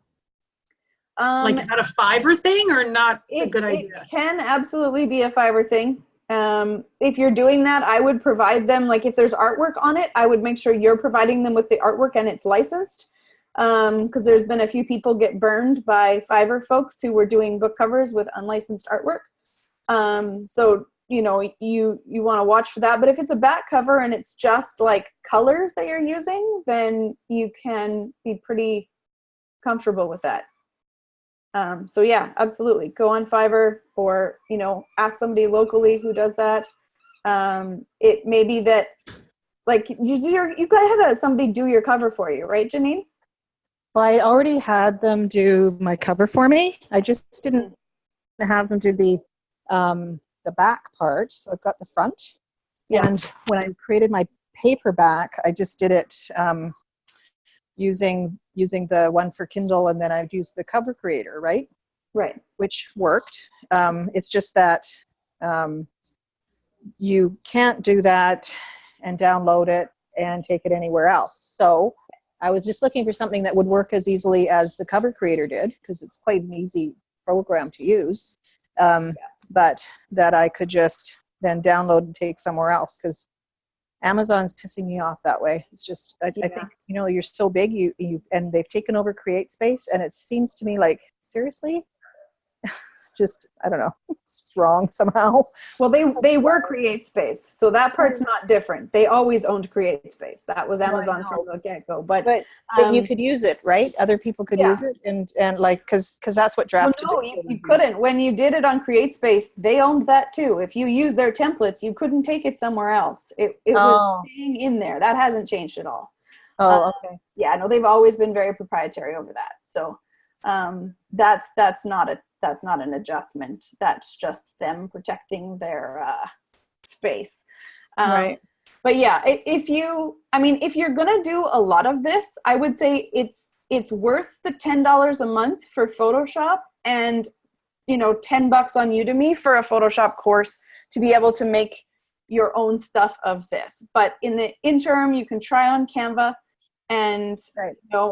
Like, is that a Fiverr thing or not a good idea?
It can absolutely be a Fiverr thing. If you're doing that, I would provide them, like if there's artwork on it, I would make sure you're providing them with the artwork and it's licensed. Because there's been a few people get burned by Fiverr folks who were doing book covers with unlicensed artwork. So, you know, you want to watch for that. But if it's a back cover and it's just like colors that you're using, then you can be pretty comfortable with that. So yeah, absolutely. Go on Fiverr or, you know, ask somebody locally who does that. It may be that, like, you guys had somebody do your cover for you, right, Janine?
Well, I already had them do my cover for me. I just didn't have them do the back part. So I've got the front. Yeah. And when I created my paperback, I just did it using the one for Kindle, and then I've used the cover creator, right?
Right.
Which worked. It's just that you can't do that and download it and take it anywhere else. So I was just looking for something that would work as easily as the cover creator did, because it's quite an easy program to use, but that I could just then download and take somewhere else, because Amazon's pissing me off that way. It's just, I think, you're so big, you and they've taken over CreateSpace, and it seems to me like, seriously? Just, I don't know, it's just wrong somehow.
Well, they were CreateSpace, so that part's not different. They always owned CreateSpace. That was Amazon from the get-go. But
you could use it, right? Other people could use it, and like, because that's what drafted.
Well, no, you couldn't. When you did it on CreateSpace, they owned that too. If you used their templates, you couldn't take it somewhere else. It was staying in there. That hasn't changed at all.
Oh, okay.
Yeah, no, they've always been very proprietary over that. So that's not an adjustment. That's just them protecting their space.
Right.
But yeah, if you're gonna do a lot of this, I would say it's worth the $10 a month for Photoshop, and $10 on Udemy for a Photoshop course to be able to make your own stuff of this. But in the interim, you can try on Canva. And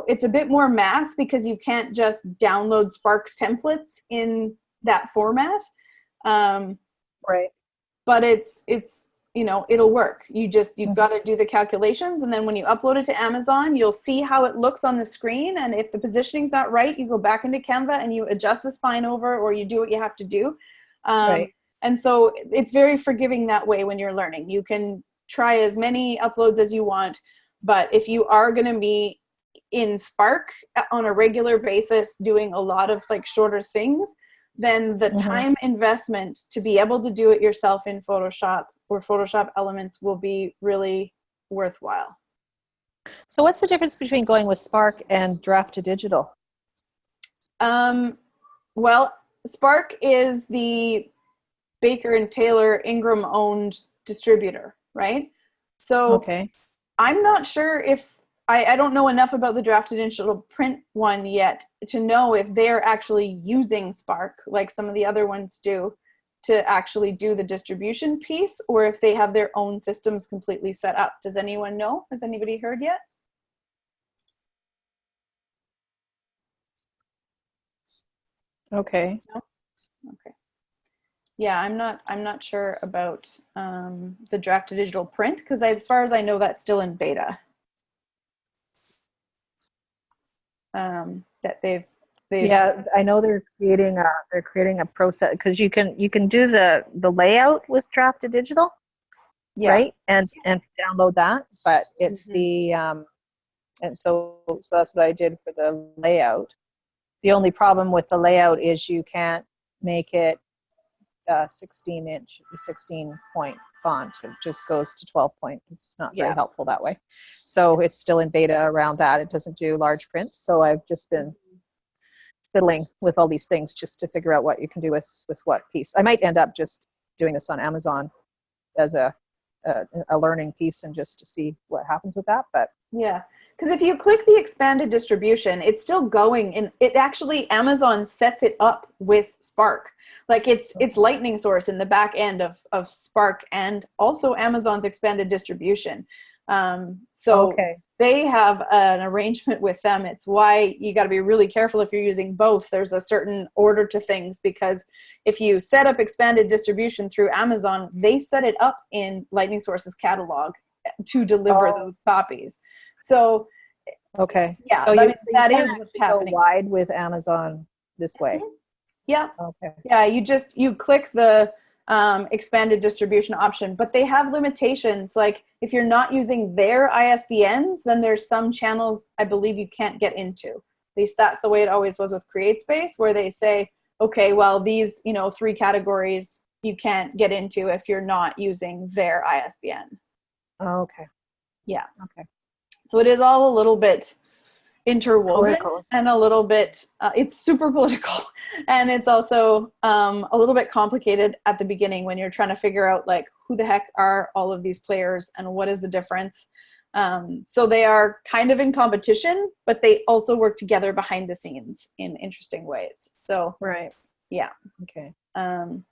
it's a bit more math, because you can't just download Spark's templates in that format.
Right.
But it's it'll work. You've got to do the calculations, and then when you upload it to Amazon, you'll see how it looks on the screen. And if the positioning's not right, you go back into Canva and you adjust the spine over, or you do what you have to do.
Right.
And so it's very forgiving that way when you're learning. You can try as many uploads as you want. But if you are going to be in Spark on a regular basis doing a lot of like shorter things, then the time investment to be able to do it yourself in Photoshop or Photoshop Elements will be really worthwhile.
So what's the difference between going with Spark and Draft to Digital?
Well, Spark is the Baker and Taylor Ingram owned distributor, right? So I'm not sure if I don't know enough about the Draft to Digital print one yet to know if they're actually using Spark like some of the other ones do to actually do the distribution piece, or if they have their own systems completely set up. Does anyone know? Has anybody heard yet?
Okay.
No? Okay. Yeah, I'm not sure about the Draft to Digital print, because as far as I know, that's still in beta. That they've
yeah, I know they're creating a process, because you can do the layout with Draft to Digital, right? And download that, but it's the and so that's what I did for the layout. The only problem with the layout is you can't make it 16 point font. It just goes to 12 point. It's not very helpful that way. So it's still in beta around that. It doesn't do large print. So I've just been fiddling with all these things just to figure out what you can do with what piece. I might end up just doing this on Amazon as a learning piece, and just to see what happens with that. But
yeah, because if you click the expanded distribution, it's still going, and it actually, Amazon sets it up with Spark. Like it's lightning source in the back end of Spark, and also Amazon's expanded distribution. So they have an arrangement with them. It's why you got to be really careful if you're using both. There's a certain order to things, because if you set up expanded distribution through Amazon, they set it up in Lightning Source's catalog to deliver those copies. So yeah,
so
that is what's happening.
Go wide with Amazon this way.
Yeah. Yeah, you click the expanded distribution option, but they have limitations. Like if you're not using their ISBNs, then there's some channels I believe you can't get into. At least that's the way it always was with CreateSpace, where they say, okay, well, these 3 categories you can't get into if you're not using their ISBN.
Okay.
Yeah.
Okay.
So it is all a little bit interwoven
Political.
and a little bit, it's super political. And it's also a little bit complicated at the beginning when you're trying to figure out like who the heck are all of these players and what is the difference. So they are kind of in competition, but they also work together behind the scenes in interesting ways. So,
Right.
yeah.
Okay.
Um,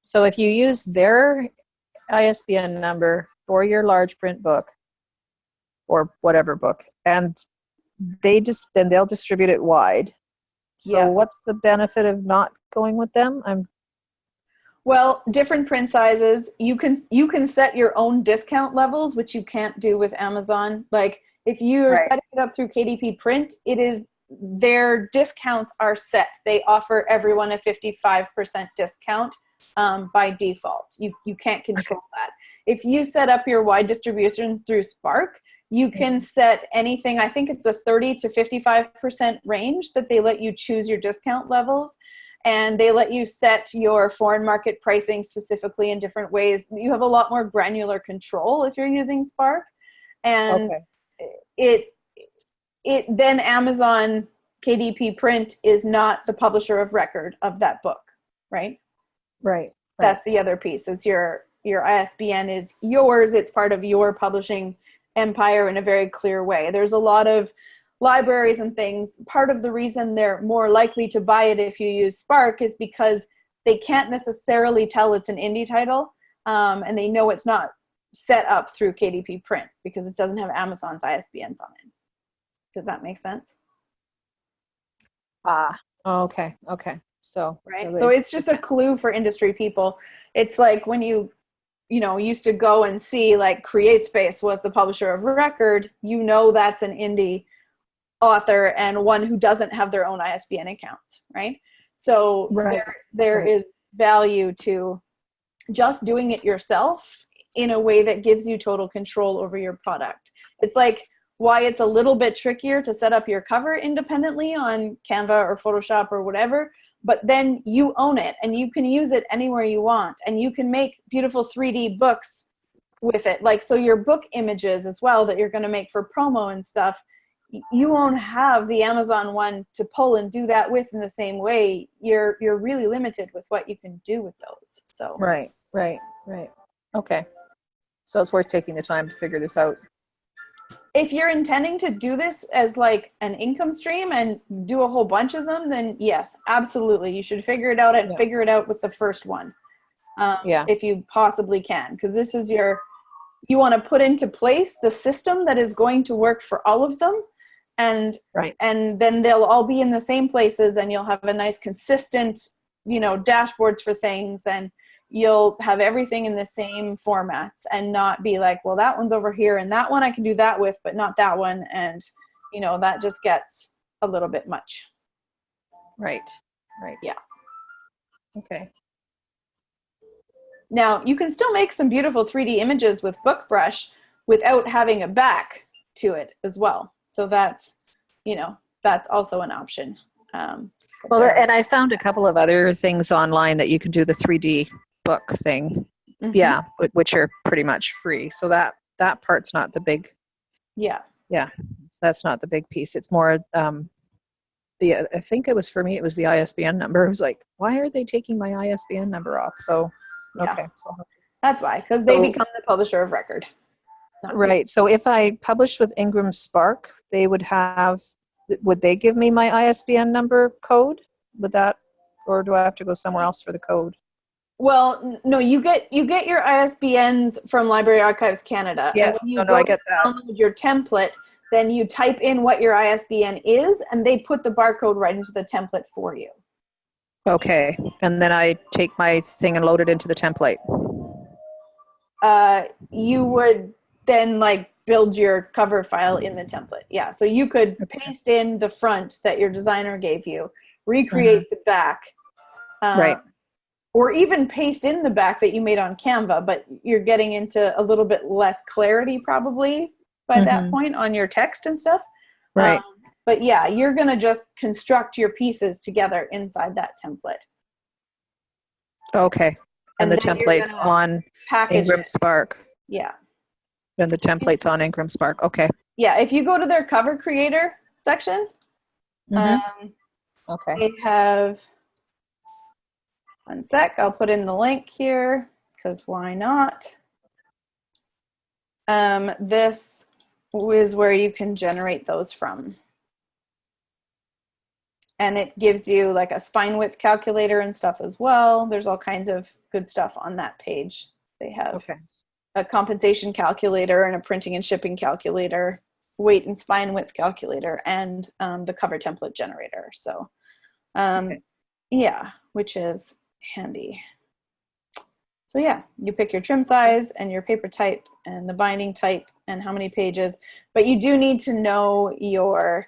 So if you use their ISBN number for your large print book or whatever book, and then they'll distribute it wide. So
Yeah.
what's the benefit of not going with them?
Well, different print sizes. You can set your own discount levels, which you can't do with Amazon. Like if you're
Right.
setting it up through KDP Print, their discounts are set. They offer everyone a 55% discount by default. You can't control that. If you set up your wide distribution through Spark, you can set anything. I think it's a 30 to 55% range that they let you choose your discount levels. And they let you set your foreign market pricing specifically in different ways. You have a lot more granular control if you're using Spark. And then Amazon KDP Print is not the publisher of record of that book, right?
Right.
That's the other piece. It's your ISBN is yours. It's part of your publishing empire in a very clear way. There's a lot of libraries and things. Part of the reason they're more likely to buy it if you use Spark is because they can't necessarily tell it's an indie title, and they know it's not set up through KDP Print because it doesn't have Amazon's ISBNs on it. Does that make sense?
Okay. So
right. So it's just a clue for industry people. It's like when you used to go and see like CreateSpace was the publisher of record, that's an indie author and one who doesn't have their own ISBN accounts, right? So there is value to just doing it yourself in a way that gives you total control over your product. It's like why it's a little bit trickier to set up your cover independently on Canva or Photoshop or whatever, but then you own it and you can use it anywhere you want and you can make beautiful 3D books with it. Like, so your book images as well that you're going to make for promo and stuff, you won't have the Amazon one to pull and do that with in the same way. You're really limited with what you can do with those. So
Right. Okay. So it's worth taking the time to figure this out.
If you're intending to do this as like an income stream and do a whole bunch of them, then yes, absolutely. You should figure it out and figure it out with the first one. If you possibly can, because this is you want to put into place the system that is going to work for all of them. And then they'll all be in the same places and you'll have a nice consistent, dashboards for things, and you'll have everything in the same formats and not be like, well, that one's over here and that one I can do that with, but not that one. And, that just gets a little bit much.
Right.
Yeah.
Okay.
Now, you can still make some beautiful 3D images with BookBrush without having a back to it as well. So that's also an option.
And I found a couple of other things online that you can do the 3D book thing. Mm-hmm. Yeah, which are pretty much free. So that part's not the big. Yeah, that's not the big piece. It's more I think it was for me. It was the ISBN number. It was like, why are they taking my ISBN number off? So okay, so
that's why, because they become the publisher of record.
Right. So if I published with Ingram Spark, would they give me my ISBN number code? Would that, or do I have to go somewhere else for the code?
Well, no, you get your ISBNs from Library Archives Canada.
Yeah,
and when you
I get that.
Download your template, then you type in what your ISBN is, and they put the barcode right into the template for you.
Okay, and then I take my thing and load it into the template.
You would then build your cover file in the template. Yeah, so you could paste in the front that your designer gave you, recreate the back, or even paste in the back that you made on Canva, but you're getting into a little bit less clarity probably by that point on your text and stuff.
Right.
But yeah, you're going to just construct your pieces together inside that template.
Okay. And the template's on Ingram Spark.
Yeah.
And the template's on Ingram Spark. Okay.
Yeah, if you go to their cover creator section.
Okay.
They have, one sec, I'll put in the link here because why not? This is where you can generate those from. And it gives you like a spine width calculator and stuff as well. There's all kinds of good stuff on that page. They have a compensation calculator and a printing and shipping calculator, weight and spine width calculator, and the cover template generator. So yeah, which is handy. So yeah, you pick your trim size and your paper type and the binding type and how many pages, but you do need to know your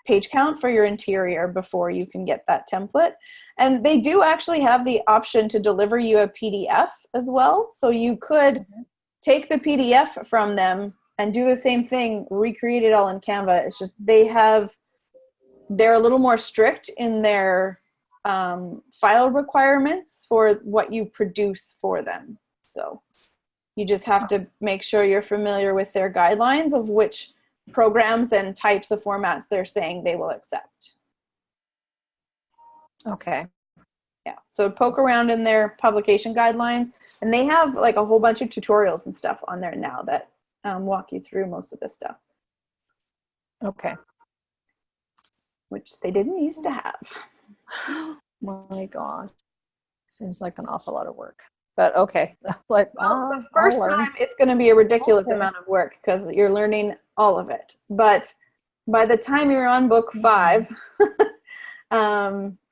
page count for your interior before you can get that template. And they do actually have the option to deliver you a PDF as well. So you could take the PDF from them and do the same thing, recreate it all in Canva. It's just they're a little more strict in their file requirements for what you produce for them. So you just have to make sure you're familiar with their guidelines of which programs and types of formats they're saying they will accept.
Okay.
Yeah, so poke around in their publication guidelines, and they have like a whole bunch of tutorials and stuff on there now that walk you through most of this stuff.
Okay.
Which they didn't used to have.
My God. Seems like an awful lot of work. But okay. But,
the first time it's going to be a ridiculous amount of work because you're learning all of it. But by the time you're on book 5,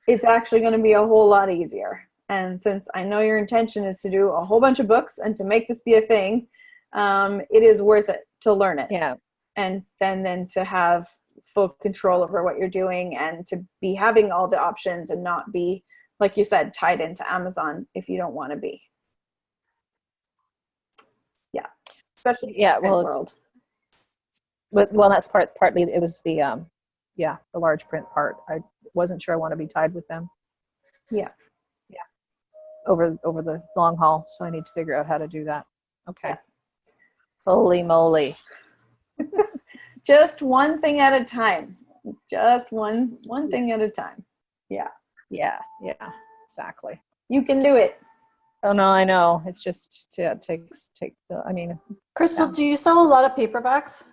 it's actually going to be a whole lot easier. And since I know your intention is to do a whole bunch of books and to make this be a thing, it is worth it to learn it.
Yeah.
And then to have full control over what you're doing and to be having all the options and not be, like you said, tied into Amazon if you don't want to be. Yeah. Especially in the world.
Well, that's partly it was the the large print part. I wasn't sure I want to be tied with them.
Yeah.
Yeah. Over the long haul, so I need to figure out how to do that. Okay. Yeah. Holy moly.
Just one thing at a time. Just one thing at a time. Yeah.
Yeah. Yeah. Exactly.
You can do it.
Oh no, I know. It's just
Crystal, do you sell a lot of paperbacks?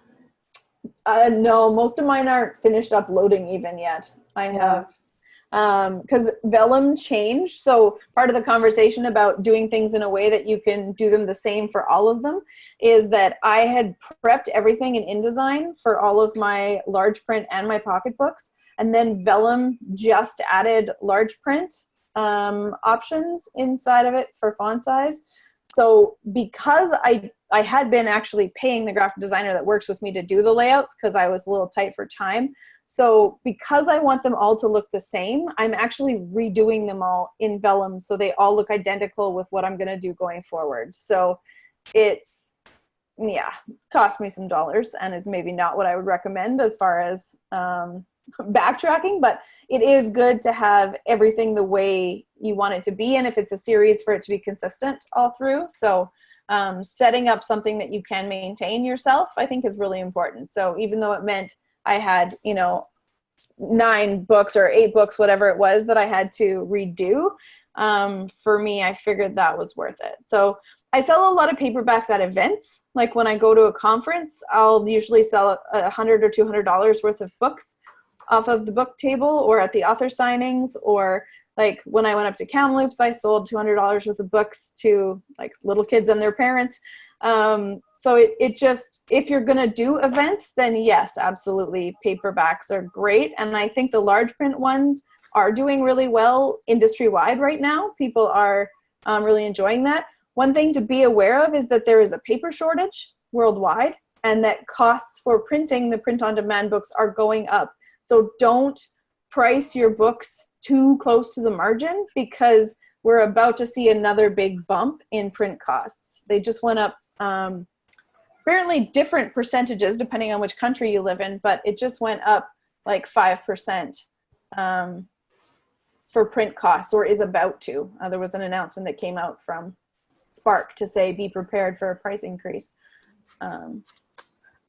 No, most of mine aren't finished uploading even yet. I have, because Vellum changed. So part of the conversation about doing things in a way that you can do them the same for all of them is that I had prepped everything in InDesign for all of my large print and my pocketbooks. And then Vellum just added large print options inside of it for font size. So because I had been actually paying the graphic designer that works with me to do the layouts because I was a little tight for time. So because I want them all to look the same, I'm actually redoing them all in Vellum so they all look identical with what I'm going to do going forward. So it's, cost me some dollars and is maybe not what I would recommend as far as backtracking, but it is good to have everything the way you want it to be, and if it's a series, for it to be consistent all through. So setting up something that you can maintain yourself, I think, is really important. So even though it meant I had 9 books or 8 books, whatever it was, that I had to redo, for me, I figured that was worth it. So I sell a lot of paperbacks at events. Like when I go to a conference, I'll usually sell $100 or $200 worth of books off of the book table, or at the author signings, or like when I went up to Kamloops, I sold $200 worth of books to like little kids and their parents. So it just, if you're going to do events, then yes, absolutely, paperbacks are great. And I think the large print ones are doing really well industry-wide right now. People are really enjoying that. One thing to be aware of is that there is a paper shortage worldwide, and that costs for printing the print-on-demand books are going up. So don't price your books too close to the margin, because we're about to see another big bump in print costs. They just went up, apparently different percentages depending on which country you live in, but it just went up like 5% for print costs, or is about to. There was an announcement that came out from Spark to say be prepared for a price increase.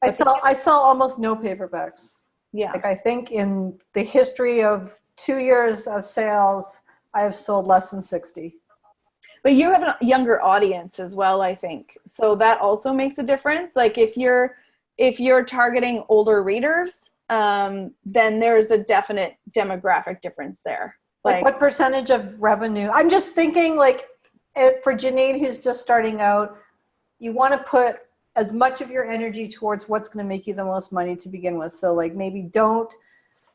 I sell almost no paperbacks.
Yeah.
Like I think in the history of 2 years of sales, I have sold less than 60.
But you have a younger audience as well, I think. So that also makes a difference. Like if you're targeting older readers, then there's a definite demographic difference there.
Like what percentage of revenue? I'm just thinking like for Janine who's just starting out, you want to put as much of your energy towards what's going to make you the most money to begin with. So like maybe don't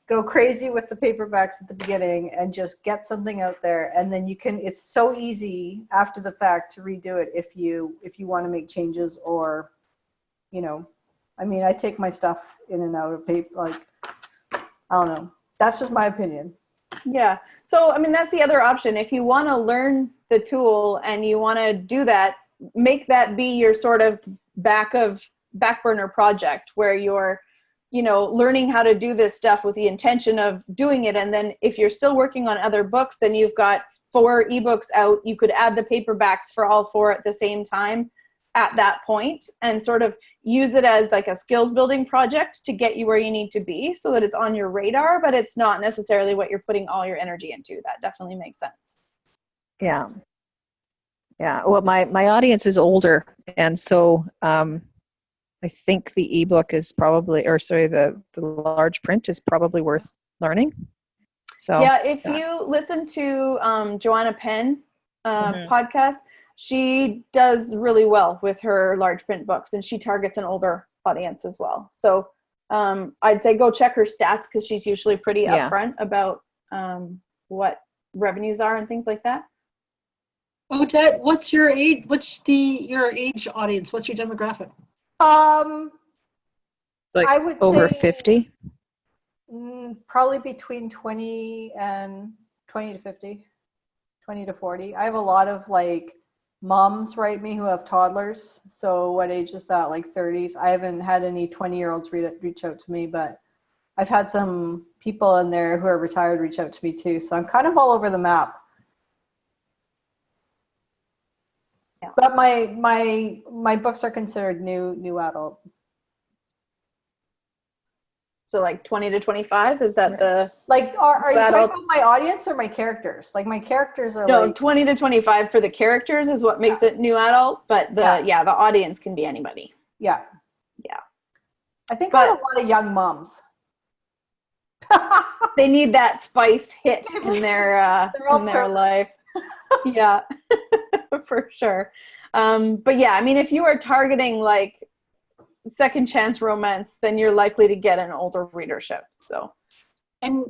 go crazy with the paperbacks at the beginning and just get something out there. And then it's so easy after the fact to redo it if you want to make changes or, I mean, I take my stuff in and out of paper, like, I don't know. That's just my opinion.
Yeah. So, I mean, that's the other option. If you want to learn the tool and you want to do that, make that be your sort of back burner project where you're, learning how to do this stuff with the intention of doing it. And then if you're still working on other books, then you've got 4 ebooks out. You could add the paperbacks for all 4 at the same time at that point and sort of use it as like a skills building project to get you where you need to be so that it's on your radar, but it's not necessarily what you're putting all your energy into. That definitely makes sense.
Yeah. Yeah. Well, my audience is older. And so I think the ebook is probably, the large print is probably worth learning. So
yeah, if you listen to Joanna Penn podcast, she does really well with her large print books and she targets an older audience as well. So I'd say go check her stats because she's usually pretty upfront about what revenues are and things like that.
Odette, what's your age? What's your age audience? What's your demographic?
Like
I would
over
say
50.
Probably between 20 to 50, 20 to 40. I have a lot of like moms write me who have toddlers. So what age is that? Like 30s. I haven't had any 20-year-olds reach out to me, but I've had some people in there who are retired reach out to me too. So I'm kind of all over the map. Yeah. But my books are considered new adult.
So like 20 to 25, is that the
like are you talking about my audience or my characters? Like my characters are
no 20 to 25 for the characters is what makes it new adult, but the audience can be anybody.
Yeah. I think I have a lot of young moms.
They need that spice hit in their life. Yeah. For sure. But yeah, I mean, if you are targeting like second chance romance, then you're likely to get an older readership. So,
and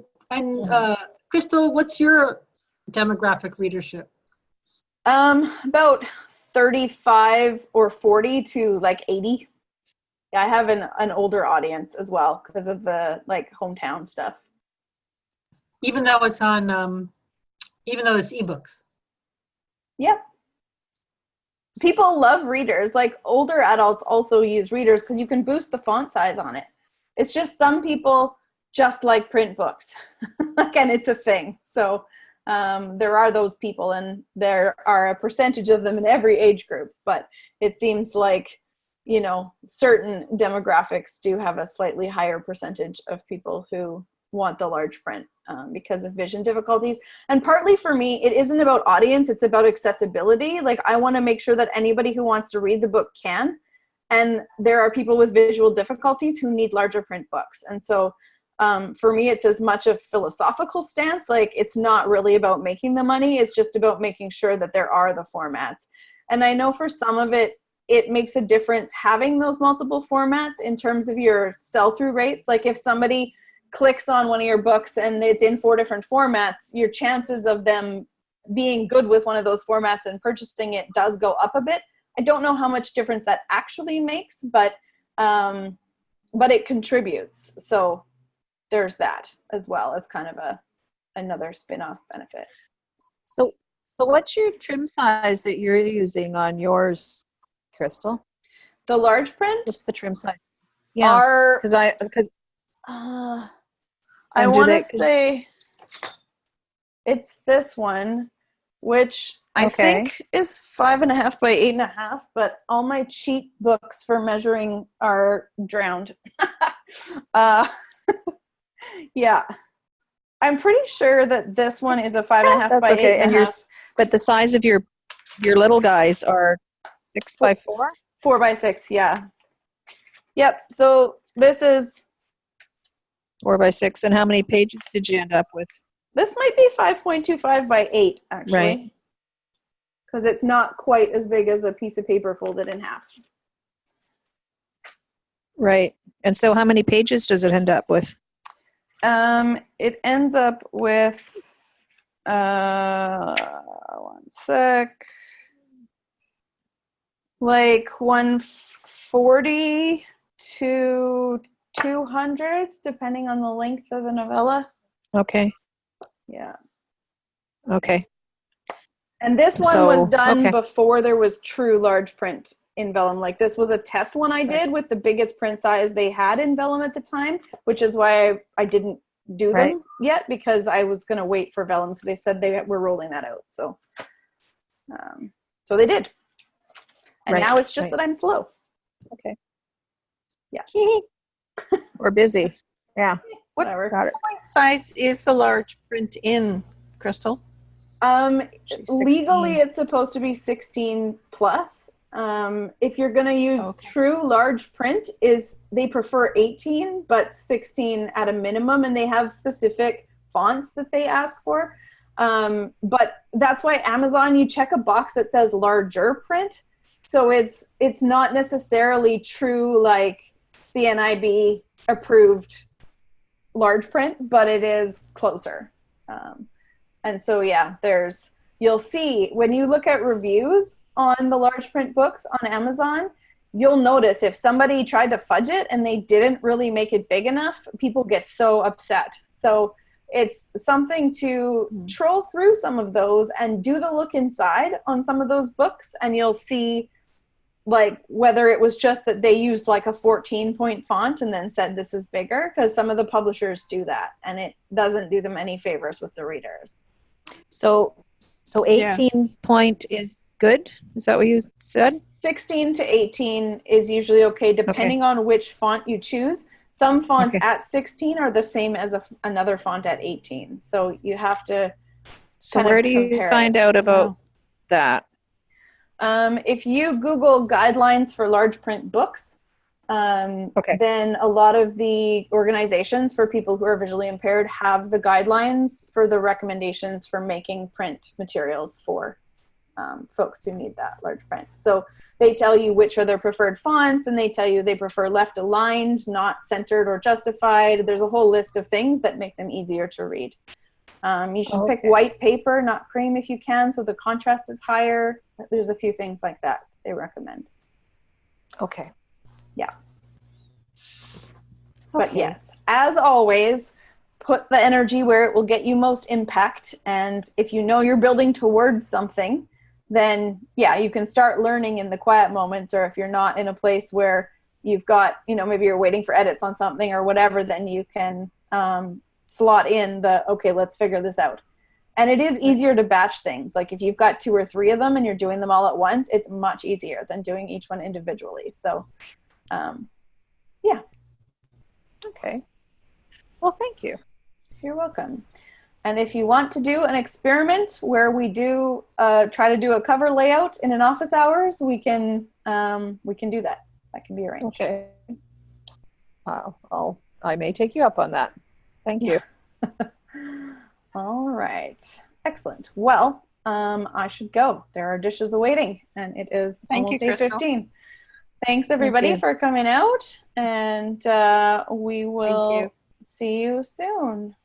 Crystal, what's your demographic readership?
About 35 or 40 to like 80. Yeah, I have an older audience as well because of the like hometown stuff.
Even though it's even though it's ebooks.
Yeah. People love readers. Like older adults also use readers because you can boost the font size on it. It's just some people just like print books. And it's a thing. So there are those people and there are a percentage of them in every age group. But it seems like, certain demographics do have a slightly higher percentage of people who want the large print because of vision difficulties. And partly for me, it isn't about audience, it's about accessibility. Like I want to make sure that anybody who wants to read the book can. And there are people with visual difficulties who need larger print books. And so for me, it's as much a philosophical stance. Like it's not really about making the money. It's just about making sure that there are the formats. And I know for some of it, it makes a difference having those multiple formats in terms of your sell-through rates. Like if somebody clicks on one of your books and it's in 4 different formats, your chances of them being good with one of those formats and purchasing it does go up a bit. I don't know how much difference that actually makes, but it contributes. So there's that as well as kind of another spin-off benefit.
So what's your trim size that you're using on yours, Crystal?
The large print?
What's the trim size? Yeah, because
I want to say it's this one, which I
Okay.
think is 5.5 by 8.5, but all my cheat books for measuring are drowned. Yeah. I'm pretty sure that this one is a 5.5
That's
by
okay. And
8.5.
but the size of your little guys are 6 by 4?
4 by 6, yeah. Yep. So this is
4 by 6. And how many pages did you end up with?
this might be 5.25 by 8 actually.
Right.
Because it's not quite as big as a piece of paper folded in half.
Right. And so how many pages does it end up with?
It ends up with one sec, like 140 to 200, depending on the length of the novella.
Okay.
Yeah.
Okay.
And this one
So,
was done
okay.
before there was true large print in vellum. Like this was a test one I did with the biggest print size they had in vellum at the time, which is why I didn't do them yet, because I was going to wait for vellum because they said they were rolling that out. So, so they did. And now it's just that I'm slow.
Okay.
Yeah.
We're busy. Yeah.
Whatever.
Got it.
What size is the large print in, Crystal?
Legally it's supposed to be 16 plus. If you're going to use true large print, they prefer 18, but 16 at a minimum, and they have specific fonts that they ask for. But that's why Amazon, you check a box that says larger print. So it's not necessarily true like CNIB approved large print, but it is closer. And so, yeah, you'll see when you look at reviews on the large print books on Amazon, you'll notice if somebody tried to fudge it and they didn't really make it big enough, people get so upset. So it's something to troll through some of those and do the look inside on some of those books, and you'll see like whether it was just that they used like a 14-point font and then said this is bigger, because some of the publishers do that and it doesn't do them any favors with the readers.
So 18 point is good? Is that what you said?
16 to 18 is usually okay, depending on which font you choose. Some fonts at 16 are the same as another font at 18. So you have to
So where do you find out about that?
If you Google guidelines for large print books, then a lot of the organizations for people who are visually impaired have the guidelines for the recommendations for making print materials for folks who need that large print. So they tell you which are their preferred fonts, and they tell you they prefer left aligned, not centered or justified. There's a whole list of things that make them easier to read. You should pick white paper, not cream if you can, so the contrast is higher. There's a few things like that they recommend.
Okay.
Yeah. But yes, as always, put the energy where it will get you most impact. And if you know you're building towards something, then yeah, you can start learning in the quiet moments. Or if you're not in a place where you've got, maybe you're waiting for edits on something or whatever, then you can slot in let's figure this out. And it is easier to batch things. Like if you've got 2 or 3 of them and you're doing them all at once, it's much easier than doing each one individually. So, yeah.
Okay. Well, thank you.
You're welcome. And if you want to do an experiment where we do try to do a cover layout in an office hours, we can do that. That can be arranged.
Okay. I may take you up on that. Thank you.
All right. Excellent. Well, I should go. There are dishes awaiting, and it is almost 8:15. Thanks everybody for coming out, and we will see you soon.